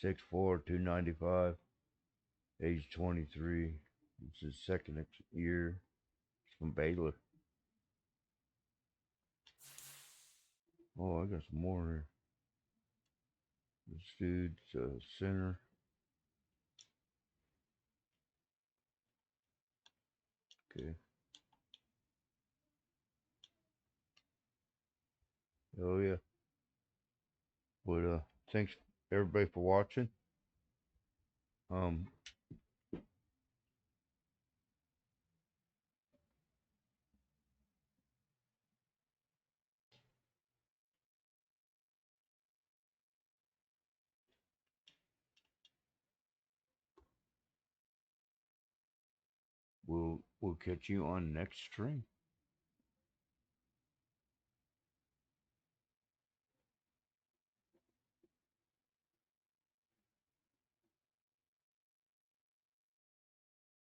S1: Six 295, age 23. It's his second year. He's from Baylor. Oh, I got some more here. This dude's a center. Okay. Oh yeah. But thanks everybody for watching. We'll catch you on next stream.